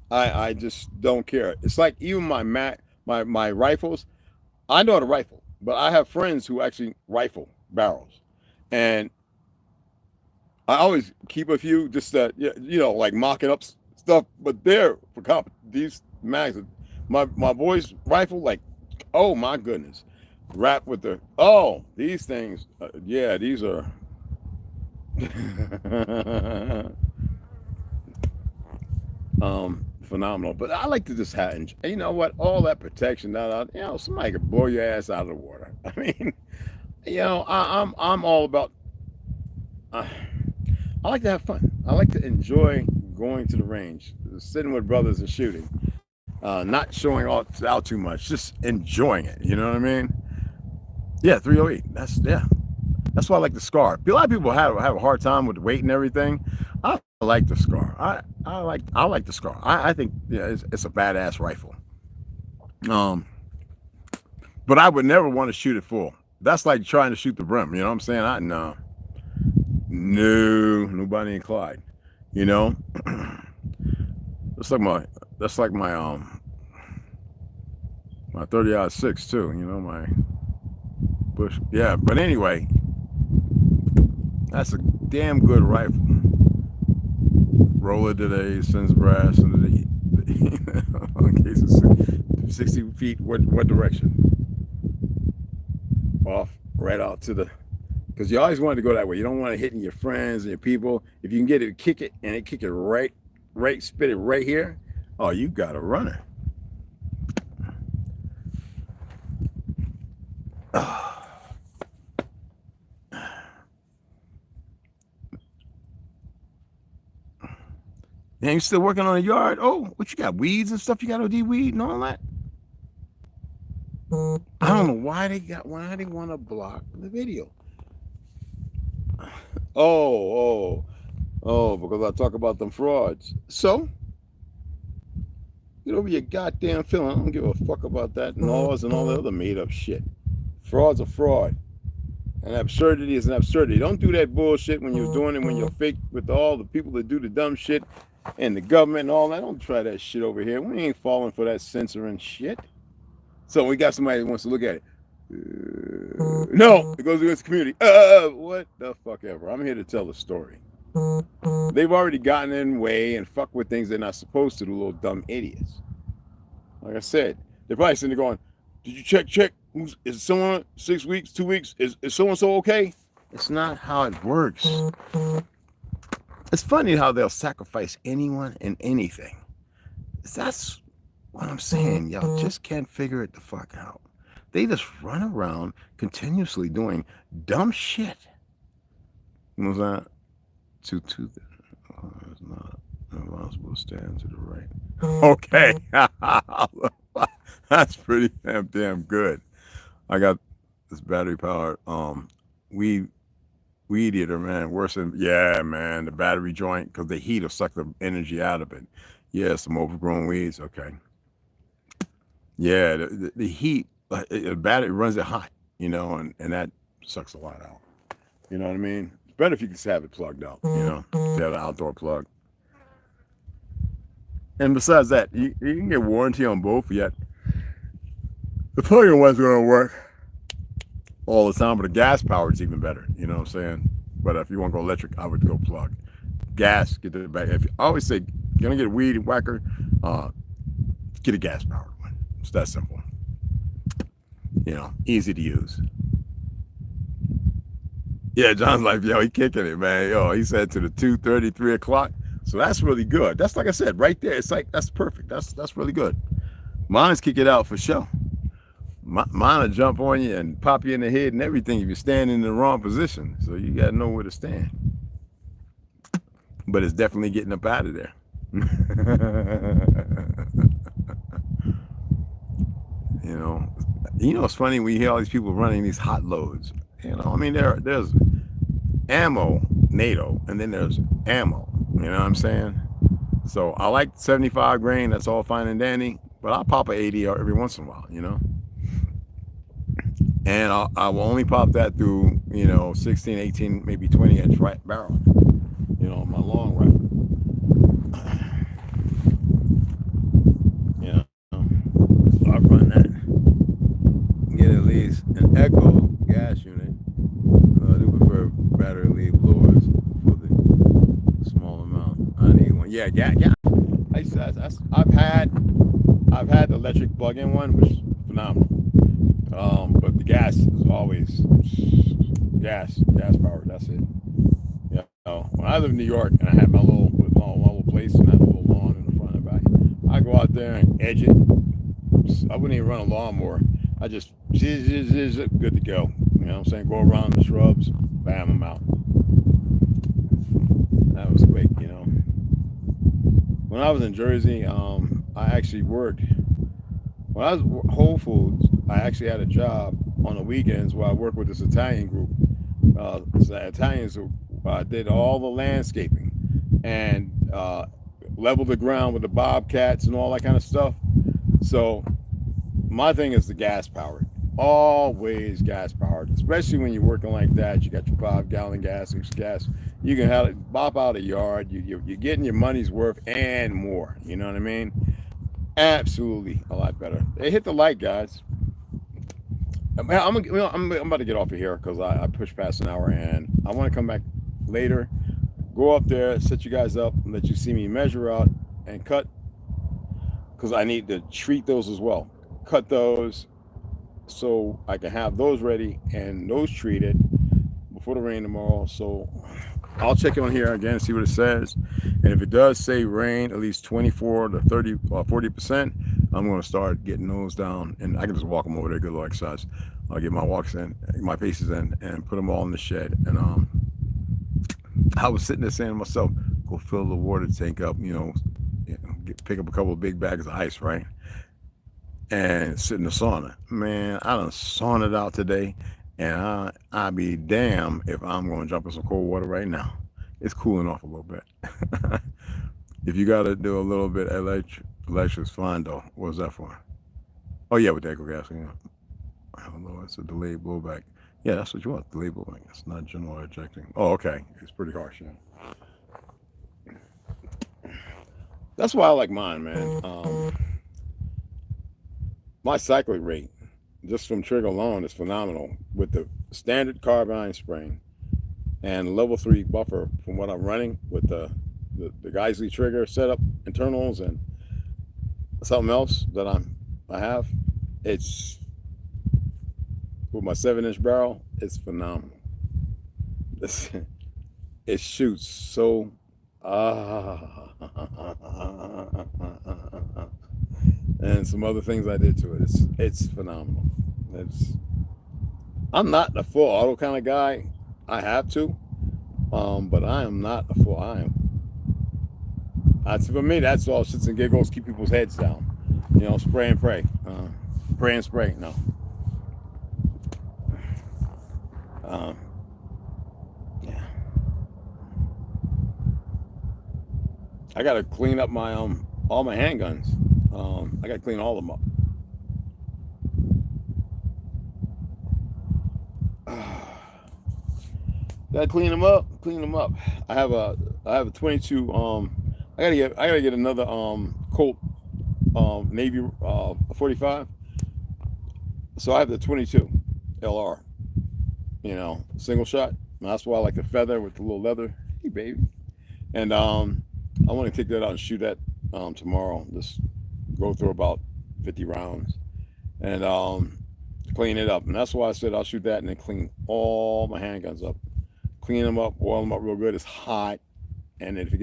I just don't care. It's like even my rifles. I know how to rifle, but I have friends who actually rifle barrels, and I always keep a few just like mocking up stuff. But they're for these mags. My boy's rifle, like, oh my goodness, wrapped with these things. Yeah, these are. Phenomenal. But I like to just have, you know what, all that protection, somebody could blow your ass out of the water. I mean, I'm all about I like to have fun. I like to enjoy going to the range, sitting with brothers and shooting, not showing out too much, just enjoying it. You know what I mean? Yeah, 308. That's why I like the SCAR. A lot of people have a hard time with the weight and everything. I like the SCAR. I like the SCAR. I think it's a badass rifle. But I would never want to shoot it full. That's like trying to shoot the brim. You know what I'm saying? No, nobody in Clyde. You know, that's like my 30-06 too. You know, my Bush. Yeah, but anyway, that's a damn good rifle. Roller today, sends brass into the in case it's 60 feet. What direction? Off, right out to the. Because you always want to go that way. You don't want to hit your friends and your people. If you can get it, kick it, and it kick it right, spit it right here. Oh, you got a runner. Man, you still working on the yard? Oh, what you got? Weeds and stuff? You got OD weed and all that? I don't know why they want to block the video. Oh, because I talk about them frauds. So, get over your goddamn feeling. I don't give a fuck about that laws and all the other made up shit. Fraud's a fraud. And absurdity is an absurdity. Don't do that bullshit when you're doing it, when you're fake with all the people that do the dumb shit and the government and all that. Don't try that shit over here. We ain't falling for that censoring shit. So we got somebody that wants to look at it. No, it goes against the community. What the fuck ever. I'm here to tell the story. They've already gotten in the way and fuck with things they're not supposed to, the little dumb idiots. Like I said, they're probably sitting there going, did you check? Is someone 6 weeks, 2 weeks? Is so-and-so okay? It's not how it works. It's funny how they'll sacrifice anyone and anything. That's what I'm saying. Y'all just can't figure it the fuck out. They just run around continuously doing dumb shit. What was that? It's not impossible to stand to the right. Okay. That's pretty damn good. I got this battery powered weed eater, man. Worse than, yeah, man, the battery joint, because the heat will suck the energy out of it. Yeah, some overgrown weeds. Okay. Yeah, the heat, the battery runs it hot, you know, and that sucks a lot out. You know what I mean? It's better if you can have it plugged out, you know, to have an outdoor plug. And besides that, you can get warranty on both yet. The plug-in one's going to work all the time, but the gas powered is even better. You know what I'm saying? But if you want to go electric, I would go plug. Gas, get the back. If I always say you're going to get a weed whacker, get a gas powered one. It's that simple. You know, easy to use. Yeah, John's like, yo, he kicking it, man. Yo, he said to the 2:30, 3 o'clock. So that's really good. That's like I said, right there. It's like, that's perfect. That's really good. Mine's kick it out for sure. Mine will jump on you and pop you in the head and everything if you're standing in the wrong position. So you got to know where to stand. But it's definitely getting up out of there. You know, it's funny we hear all these people running these hot loads. You know, I mean, there's ammo, NATO, and then there's ammo. You know what I'm saying? So I like 75 grain. That's all fine and dandy. But I'll pop an 80 every once in a while, you know? And I will only pop that through, 16, 18, maybe 20-inch barrel, my long rifle. So I run that. Get at least an Echo gas unit. I do prefer battery lead blowers for the small amount. I need one. Yeah. I've had the electric plug-in one, which is phenomenal. But the gas is always gas powered. That's it. Yeah. When I live in New York and I had my little place and I had a little lawn in the front and back, I go out there and edge it. I wouldn't even run a lawnmower. I just good to go. You know what I'm saying? Go around the shrubs, bam, I'm out. when I was in Jersey, I actually worked. When I was Whole Foods, I actually had a job on the weekends where I worked with this Italian group. The Italians who did all the landscaping and leveled the ground with the bobcats and all that kind of stuff. So my thing is the gas powered. Always gas powered, especially when you're working like that. You got your 5-gallon gas, 6 gas. You can have it bop out a yard. You're getting your money's worth and more. You know what I mean? Absolutely a lot better. They hit the light, guys. I'm about to get off of here because I pushed past an hour and I want to come back later, go up there, set you guys up, and let you see me measure out and cut because I need to treat those as well. Cut those so I can have those ready and those treated before the rain tomorrow. So I'll check on here again and see what it says. And if it does say rain, at least 24 to 30 or 40%, I'm going to start getting those down. And I can just walk them over there, good little exercise. I'll get my walks in, my paces in, and put them all in the shed. And I was sitting there saying to myself, go fill the water tank up, pick up a couple of big bags of ice, right? And sit in the sauna. Man, I done sauned out today. And I'll be damned if I'm going to jump in some cold water right now. It's cooling off a little bit. If you got to do a little bit electric's fine though. What's that for? Oh yeah, with the echo gas. Yeah. I don't know. It's a delayed blowback. Yeah, that's what you want. Delayed blowback. It's not general ejecting. Oh, okay. It's pretty harsh. Yeah. That's why I like mine, man. My cycling rate, just from trigger alone, is phenomenal with the standard carbine spring and level 3 buffer from what I'm running with the Geisley trigger setup internals and something else that I have. It's with my 7-inch barrel. It's phenomenal. It shoots so. And some other things I did to it. It's phenomenal. I'm not the full auto kind of guy. I have to, but I am not a full. For me, that's all shits and giggles. Keep people's heads down. Spray and pray. Pray and spray. No. Yeah. I gotta clean up my all my handguns. I gotta clean all of them up. Gotta clean them up. I have a 22. I gotta get another Colt Navy 45. So I have the 22 LR. Single shot. And that's why I like the feather with the little leather. Hey baby. And I want to take that out and shoot that tomorrow. Just go through about 50 rounds and clean it up. And that's why I said I'll shoot that and then clean all my handguns up. Clean them up, oil them up real good. It's hot, and if we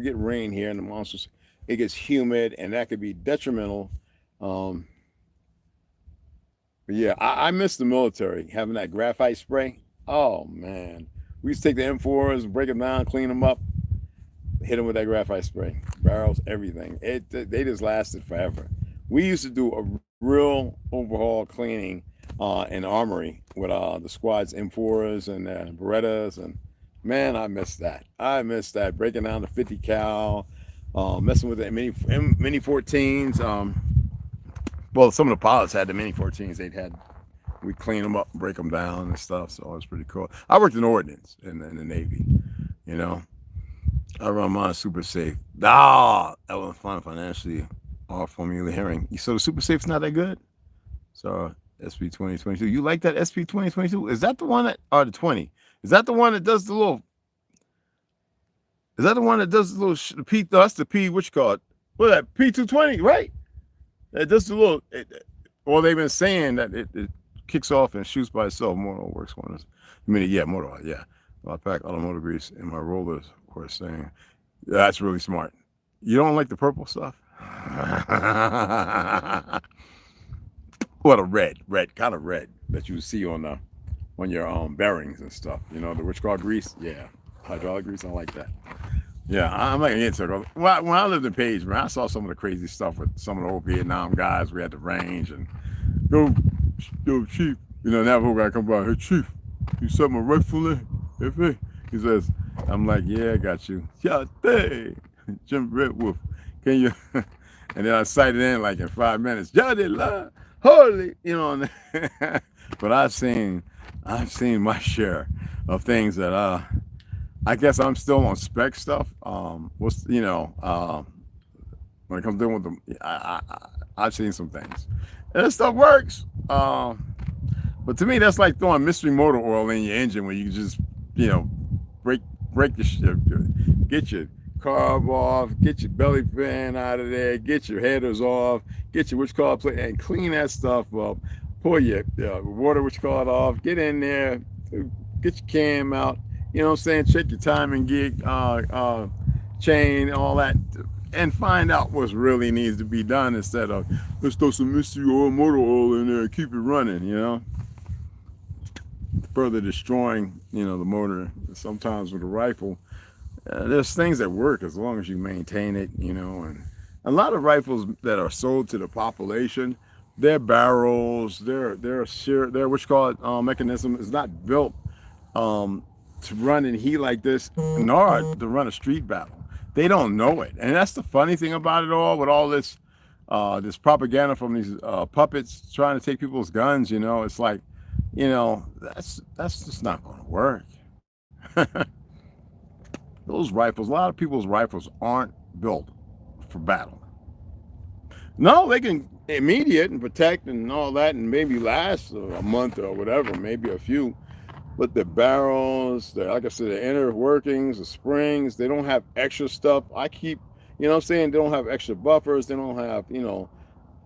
get rain here in the monsters, it gets humid, and that could be detrimental. But yeah, I miss the military having that graphite spray. Oh man, we used to take the M4s, break them down, clean them up, hit them with that graphite spray, barrels, everything. They just lasted forever. We used to do a real overhaul cleaning in the armory with the squad's M4s and Berettas, and man, I miss that. Breaking down the 50 cal, messing with the mini 14s. Well, some of the pilots had the mini 14s. We clean them up, break them down and stuff. So it was pretty cool. I worked in ordnance in the Navy. I run mine super safe. That wasn't fun financially or Formula Hearing. So the super safe's not that good. So SP 2022. You like that SP 2022? Is that the one or the 20? Is that the one that does the little? Is that the one that does the little P? That's the P. What you call it? What is that? P220, right? It does the little. Well, they've been saying that it kicks off and shoots by itself. Motor works on us. Motor. Yeah. I pack automotive grease in my rollers. Of course, saying that's really smart. You don't like the purple stuff? What a red kind of red that you see on your bearings and stuff. The rich car grease, yeah, hydraulic grease. I like that. Yeah, I'm not gonna get into it. When I lived in Page, man, I saw some of the crazy stuff with some of the old Vietnam guys. We had the range and yo, chief. You know, that whole guy come by, hey, chief, you set my rifle in? If he says, I'm like, yeah, I got you. Yeah, hey, Jim Red Wolf, can you? And then I sighted in like in 5 minutes. Yeah, they lie, holy, you know. But I've seen my share of things that I guess I'm still on spec stuff. What's when it comes in with them, I've seen some things, and that stuff works. But to me, that's like throwing mystery motor oil in your engine when you just, you know, break break the shit, get your carb off, get your belly fan out of there, get your headers off, get your plate, and clean that stuff up. Pour your water off, get in there, get your cam out. You know what I'm saying? Check your timing gig, chain, all that, and find out what really needs to be done instead of let's throw some mystery oil, motor oil in there, and keep it running. You know, further destroying the motor. Sometimes with a rifle, there's things that work as long as you maintain it. And a lot of rifles that are sold to the population, their barrels, their what you call it, mechanism is not built to run in heat like this, nor to run a street battle. They don't know it, and that's the funny thing about it all. With all this propaganda from these puppets trying to take people's guns, it's like, that's just not going to work. Those rifles, a lot of people's rifles aren't built for battle. No, they can immediate and protect and all that, and maybe last a month or whatever, maybe a few. But the barrels, like I said, the inner workings, the springs, they don't have extra stuff. I keep, what I'm saying? They don't have extra buffers. They don't have, a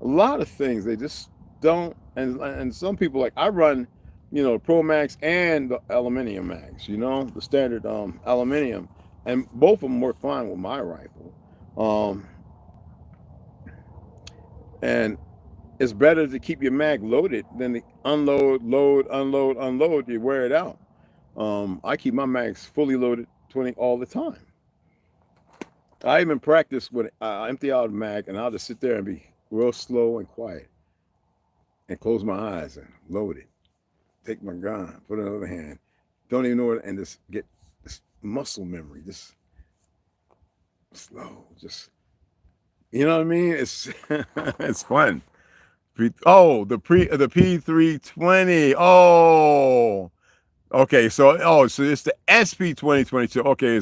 lot of things. They just don't. And some people, like I run, Pro Max and the aluminium mags, the standard aluminium. And both of them work fine with my rifle. And it's better to keep your mag loaded than to unload, unload. You wear it out. I keep my mags fully loaded 20 all the time. I even practice when I empty out a mag and I'll just sit there and be real slow and quiet and close my eyes and load it. Take my gun, put it in the other hand. Don't even know it, and just get this muscle memory, just slow, just, you know what I mean? It's it's fun. Oh, the P320. Oh, okay. So it's the SP 2022. Okay,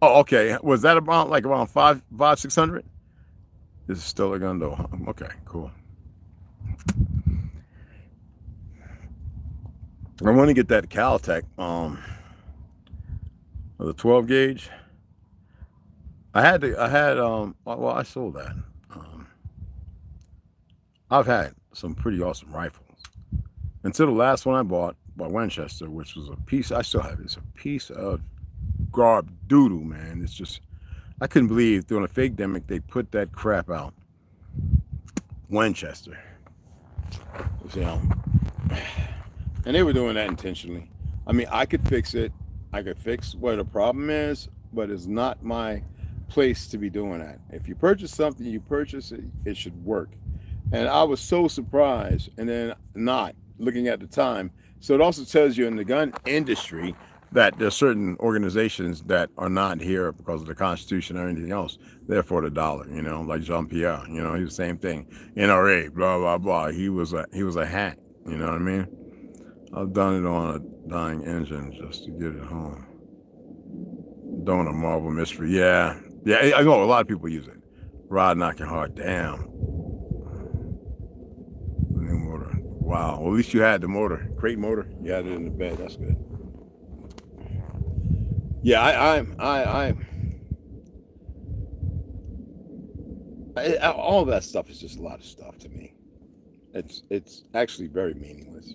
okay. Was that around 600? This is still a gun though. Okay, cool. I want to get that Caltech, the 12 gauge. I sold that. I've had some pretty awesome rifles until the last one I bought by Winchester, which was a piece. I still have it. It's a piece of garb doodle, man. It's just, I couldn't believe during a fake demic they put that crap out. Winchester, and they were doing that intentionally. I mean, I could fix it. I could fix what the problem is, but it's not my place to be doing that. If you purchase something, you purchase it, it should work. And I was so surprised, and then not looking at the time. So it also tells you in the gun industry that there's certain organizations that are not here because of the Constitution or anything else. Therefore, the dollar, like Jean Pierre, he was the same thing. NRA, blah blah blah. He was a hack. You know what I mean? I've done it on a dying engine just to get it home. Doing a Marvel mystery, yeah. I know a lot of people use it. Rod knocking hard, damn. New motor. Wow. Well, at least you had the motor. Crate motor. You had it in the bed. That's good. Yeah, all that stuff is just a lot of stuff to me. It's actually very meaningless.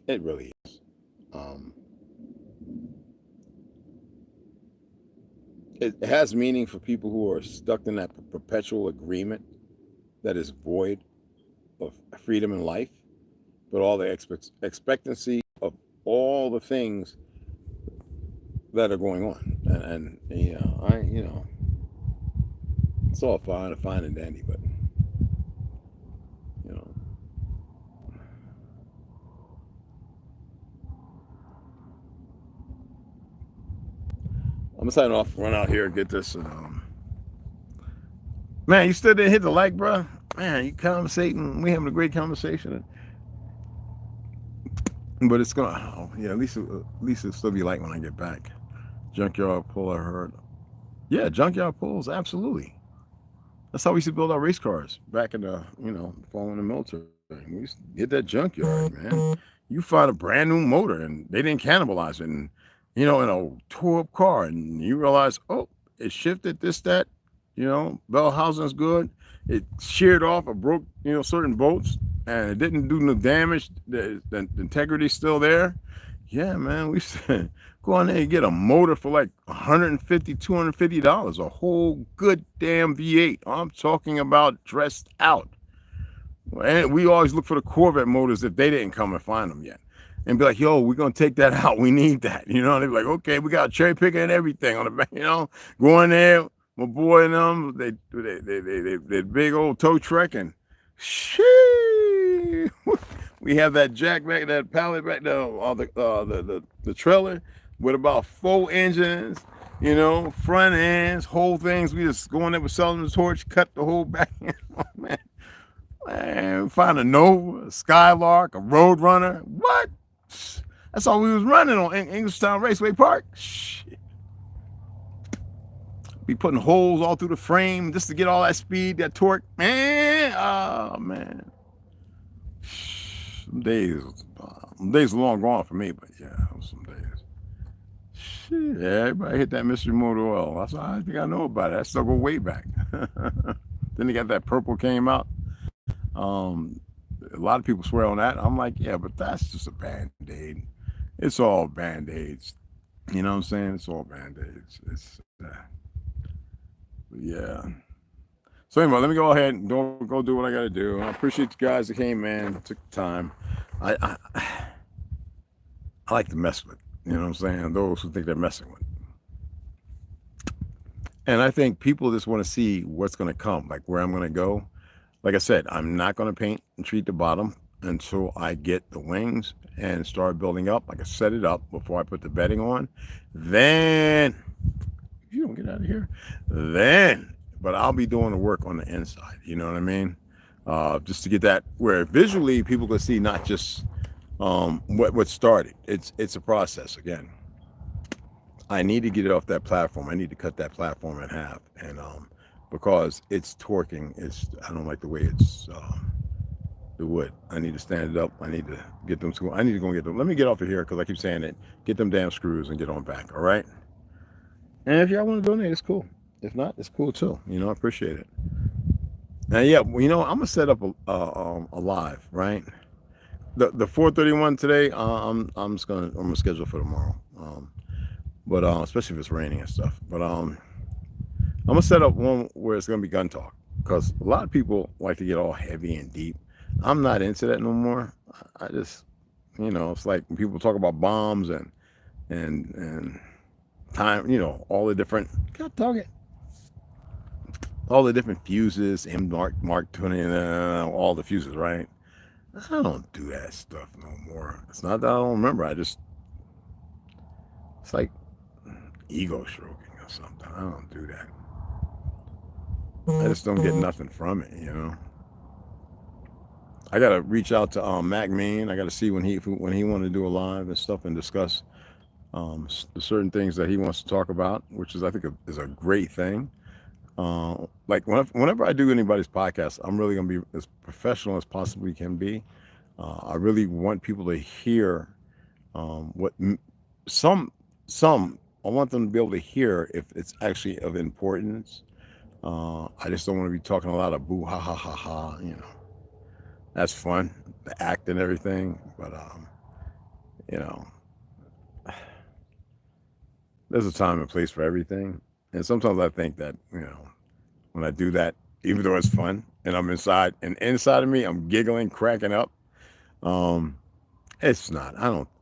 It really is. It has meaning for people who are stuck in that perpetual agreement that is void of freedom and life, but all the expectancy of all the things that are going on, and it's all fine and dandy, but you know, I'm gonna sign off, run out here, get this, and man, you still didn't hit the like, bro. Man, you conversating, we having a great conversation, but it's gonna, yeah, at least it'll still be light when I get back. Junkyard pull, I heard. Yeah, junkyard pulls, absolutely. That's how we used to build our race cars back in the, following the military. We used to hit that junkyard, man. You find a brand new motor and they didn't cannibalize it. And, in a tore up car, and you realize, oh, it shifted this, that, bell housing's good. It sheared off or broke, certain bolts, and it didn't do no damage. The integrity's still there. Yeah, man, we said, go on there and get a motor for like $150, $250, a whole good damn V8. I'm talking about dressed out. And we always look for the Corvette motors if they didn't come and find them yet. And be like, yo, we're going to take that out. We need that. They're like, okay, we got a cherry picker and everything on the back, Go in there, my boy and them, they big old tow truck, and shee. We have that jack back, that pallet back there, the trailer with about 4 engines, front ends, whole things. We just go in there with selling the torch, cut the whole back end. Oh, man, find a Nova, a Skylark, a Roadrunner. What? That's all we was running on Englishtown Raceway Park. Shit. Be putting holes all through the frame just to get all that speed, that torque. Man, oh, man. Some days are long gone for me, but yeah, some days. Shit, yeah, everybody hit that mystery motor oil. That's all I think I know about it. That still go way back. Then they got that purple came out. A lot of people swear on that. I'm like, yeah, but that's just a Band-Aid. It's all Band-Aids. You know what I'm saying? It's all Band-Aids. Yeah. So anyway, let me go ahead and go do what I got to do. I appreciate you guys that came, man. Took the time. I like to mess with. You know what I'm saying? Those who think they're messing with. And I think people just want to see what's going to come, like where I'm going to go. Like I said, I'm not going to paint and treat the bottom until I get the wings and start building up. Like I set it up before I put the bedding on. Then, if you don't get out of here, but I'll be doing the work on the inside. You know what I mean? Just to get that where visually people can see not just what started. It's a process again. I need to get it off that platform. I need to cut that platform in half, and because it's torquing, I don't like the way it's the wood. I need to stand it up. I need to get them screws. I need to go and get them. Let me get off of here because I keep saying it. Get them damn screws and get on back. All right. And if y'all want to donate, it's cool. If not, it's cool too. I appreciate it. Now, yeah, I'm gonna set up a live, right? The 4:31 today. I'm gonna schedule for tomorrow. But especially if it's raining and stuff. But I'm gonna set up one where it's gonna be gun talk because a lot of people like to get all heavy and deep. I'm not into that no more. I just, it's like when people talk about bombs and time, all the different all the different fuses, Mark 20, all the fuses, right? I don't do that stuff no more. It's not that I don't remember. It's like ego stroking or something. I don't do that. I just don't get nothing from it, I gotta reach out to Mac Mean. I gotta see when he want to do a live and stuff and discuss the certain things that he wants to talk about, which is I think is a great thing. Like whenever I do anybody's podcast, I'm really gonna be as professional as possibly can be. I really want people to hear what I want them to be able to hear if it's actually of importance. I just don't want to be talking a lot of boo ha ha ha ha. That's fun, the act and everything, but there's a time and place for everything. And sometimes I think that when I do that, even though it's fun and I'm inside of me, I'm giggling, cracking up. It's not.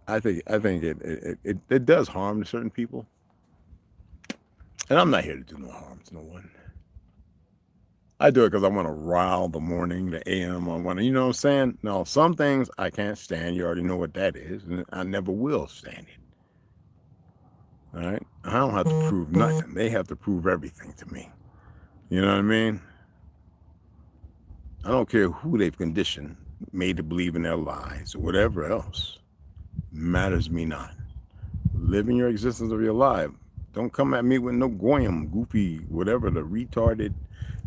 I think it does harm to certain people. And I'm not here to do no harm to no one. I do it because I want to rile the morning, the AM. I want to, you know what I'm saying? No, some things I can't stand. You already know what that is. And I never will stand it. All right? I don't have to prove nothing. They have to prove everything to me. You know what I mean? I don't care who they've conditioned, made to believe in their lies or whatever else. Matters me not. Living your existence of your life. Don't come at me with no goyim, goofy, whatever, the retarded.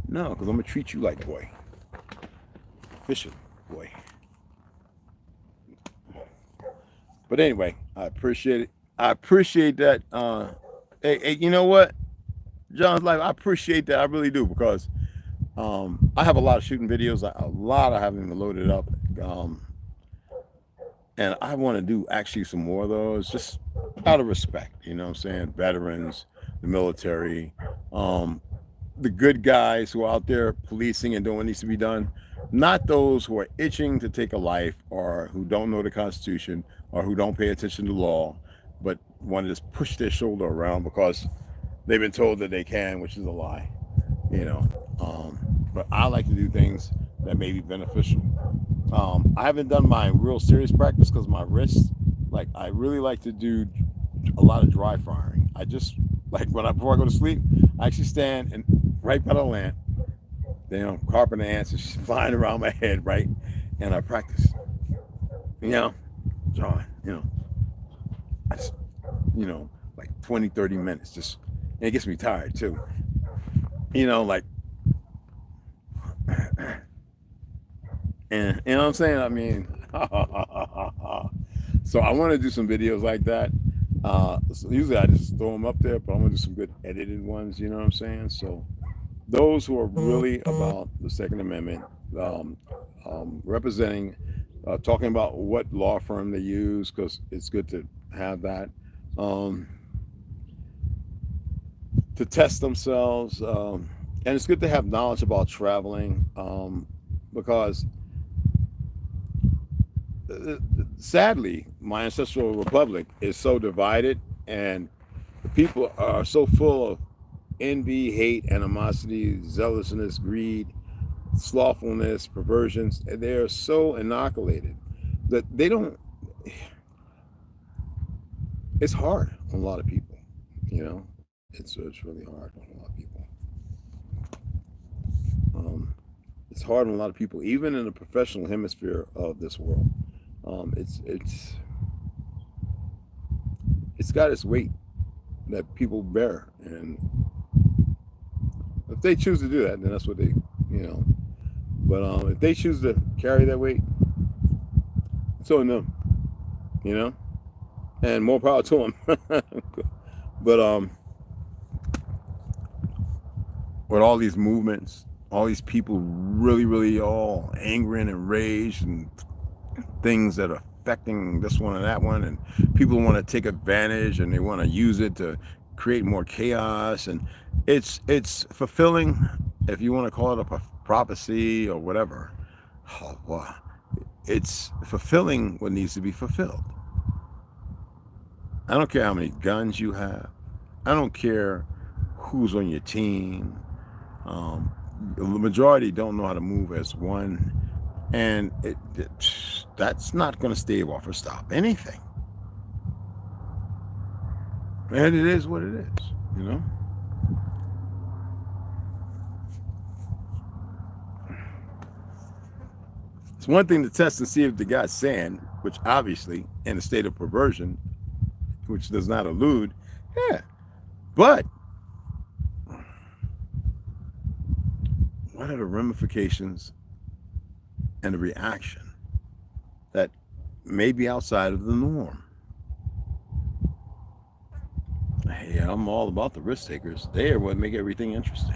No, because I'm going to treat you like boy. Official boy. But anyway, I appreciate it. I appreciate that. Hey, you know what? John's life, I appreciate that. I really do, because I have a lot of shooting videos. A lot I haven't even loaded up. And I want to do actually some more of those, just out of respect. You know what I'm saying? Veterans, the military, the good guys who are out there policing and doing what needs to be done. Not those who are itching to take a life, or who don't know the Constitution, or who don't pay attention to law, but want to just push their shoulder around because they've been told that they can, which is a lie. You know, but I like to do things that may be beneficial. I haven't done my real serious practice because my wrists, like, I really like to do a lot of dry firing. I just, like, before I go to sleep, I actually stand and right by the lamp, carpenter ants is flying around my head, right? And I practice, drawing, I just, like 20, 30 minutes, just, and it gets me tired too. Like, and you know what I'm saying? I mean, so I want to do some videos like that. So usually I just throw them up there, but I want to do some good edited ones, you know what I'm saying? So those who are really about the Second Amendment, representing, talking about what law firm they use, because it's good to have that, to test themselves, and it's good to have knowledge about traveling, because sadly, my ancestral republic is so divided, and the people are so full of envy, hate, animosity, zealousness, greed, slothfulness, perversions, and they are so inoculated that they don't. It's hard on a lot of people, It's really hard on a lot of people. It's hard on a lot of people, even in the professional hemisphere of this world. It's got its weight that people bear, and if they choose to do that, then that's what they, But if they choose to carry that weight, it's on them, and more power to them. But with all these movements, all these people really, really all angry and enraged, and things that are affecting this one and that one, and people want to take advantage and they want to use it to create more chaos, and it's fulfilling, if you want to call it a prophecy or whatever. Oh, wow. It's fulfilling what needs to be fulfilled. I don't care how many guns you have. I don't care who's on your team. The majority don't know how to move as one, and that's not going to stave off or stop anything. And it is what it is, It's one thing to test and see if the guy's saying, which obviously in a state of perversion, which does not allude, yeah. But what are the ramifications and the reaction that may be outside of the norm? Hey, I'm all about the risk takers. They are what make everything interesting,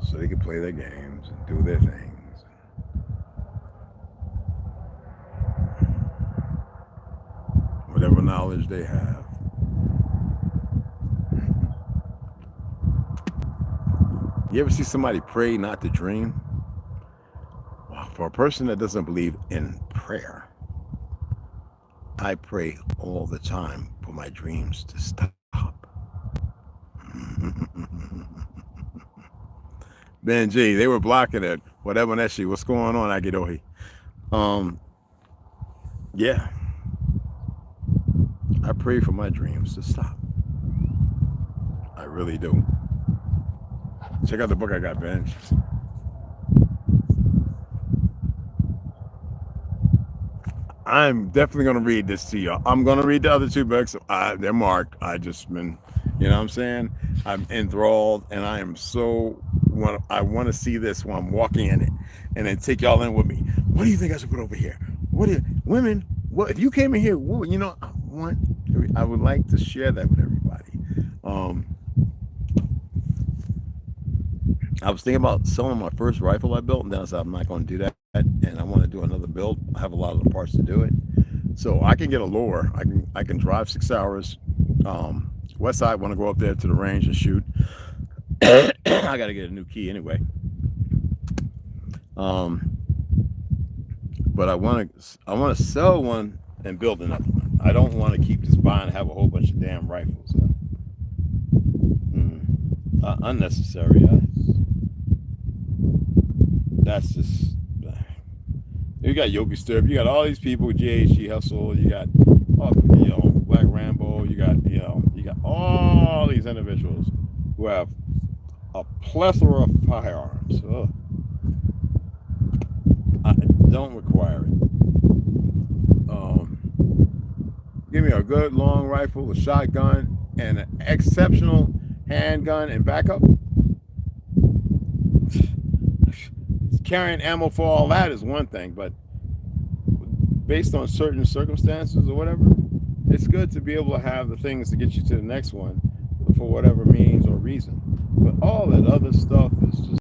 So they can play their games and do their things. Whatever knowledge they have. You ever see somebody pray not to dream? Well, for a person that doesn't believe in prayer, I pray all the time for my dreams to stop. Benji, they were blocking it. Whatever that shit. What's going on, Agidohi? Yeah. I pray for my dreams to stop. I really do. Check out the book I got, Benj. I'm definitely going to read this to y'all. I'm going to read the other two books. They're marked. I just been, you know what I'm saying? I'm enthralled, and I am so, I want to see this when I'm walking in it, and then take y'all in with me. What do you think I should put over here? What do you, women, what, if you came in here, what, you know, I would like to share that with everybody. I was thinking about selling my first rifle I built, and then I said I'm not going to do that, and I want to do another build. I have a lot of the parts to do it, so I can get a lure. I can drive 6 hours. West side, want to go up there to the range and shoot. I got to get a new key anyway. But I want to sell one and build another one. I don't want to keep just buying and have a whole bunch of damn rifles. Unnecessary. That's just. You got Yogi Stirp. You got all these people. GHG Hustle. You got, Black Rambo. You got all these individuals who have a plethora of firearms. Ugh. I don't require it. Give me a good long rifle, a shotgun, and an exceptional handgun and backup. Carrying ammo for all that is one thing, but based on certain circumstances or whatever, it's good to be able to have the things to get you to the next one for whatever means or reason. But all that other stuff is just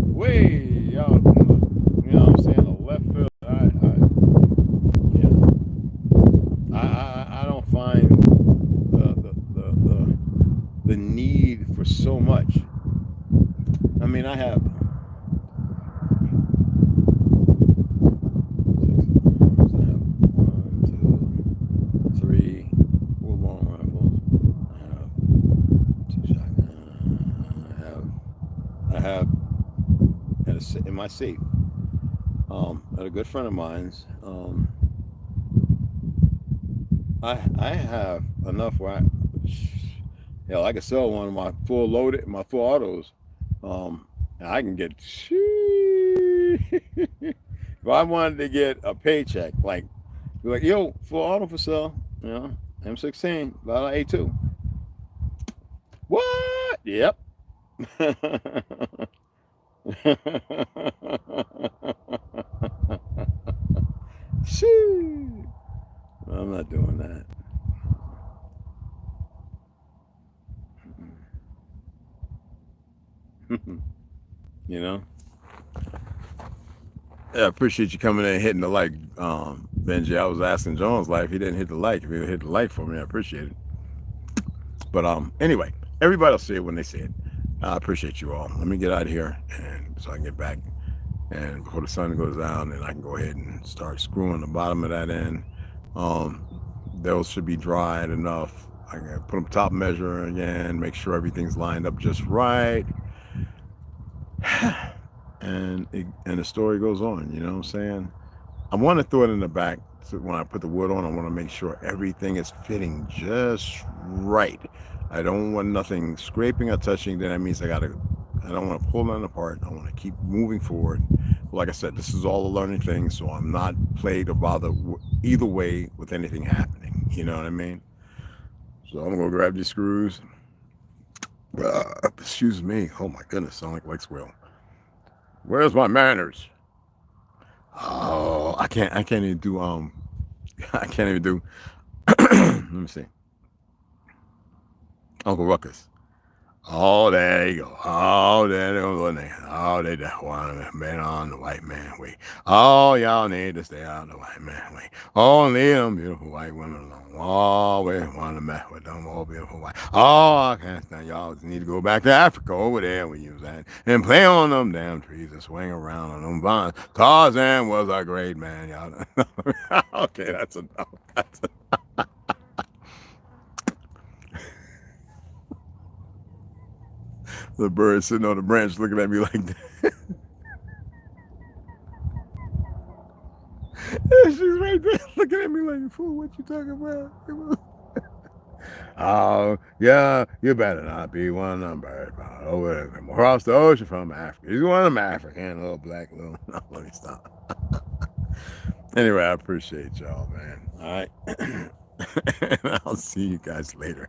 way out, you know what I'm saying, the left field. I don't find the need for so much. I mean, I have 1, 2, 3, 4 long rifles. I have in my safe. At a good friend of mine's. I have enough where I can sell one of my full loaded, my full autos. And I can get. If I wanted to get a paycheck, like, be like, yo, full auto for sale, M16, about A2. What? Yep. Shoo. I'm not doing that. Yeah, I appreciate you coming in and hitting the like, Benji. I was asking Jones like if he didn't hit the like. If he hit the like for me, I appreciate it. But anyway, everybody will see it when they see it. I appreciate you all. Let me get out of here, and so I can get back. And before the sun goes down, then I can go ahead and start screwing the bottom of that end. Those should be dried enough. I can put them top measure again, make sure everything's lined up just right. And the story goes on, you know what I'm saying? I want to throw it in the back, so when I put the wood on, I want to make sure everything is fitting just right. I don't want nothing scraping or touching. Then that means I don't want to pull nothing apart. I want to keep moving forward. Like I said, this is all a learning thing, so I'm not plagued or bothered either way with anything happening. You know what I mean? So I'm going to grab these screws. Excuse me. Oh my goodness, sound like Lex Will. Where's my manners? Oh, I can't even do I can't even do let me see. Uncle Ruckus. Oh, there you go. Oh, there you go. Oh, they just want to man on the white man way. Oh, y'all need to stay out of the white man way. Oh, leave them beautiful white women alone. Oh, we want to mess with them all beautiful white. Oh, I can't stand. Y'all need to go back to Africa over there where you was at and play on them damn trees and swing around on them vines. Tarzan was a great man, y'all. Okay, that's enough. The bird sitting on the branch looking at me like that. She's right there looking at me like, fool, what you talking about? Oh, yeah, you better not be one of them birds over across the ocean from Africa. He's one of them African little black little. No, let me stop. Anyway, I appreciate y'all, man. All right. And I'll see you guys later.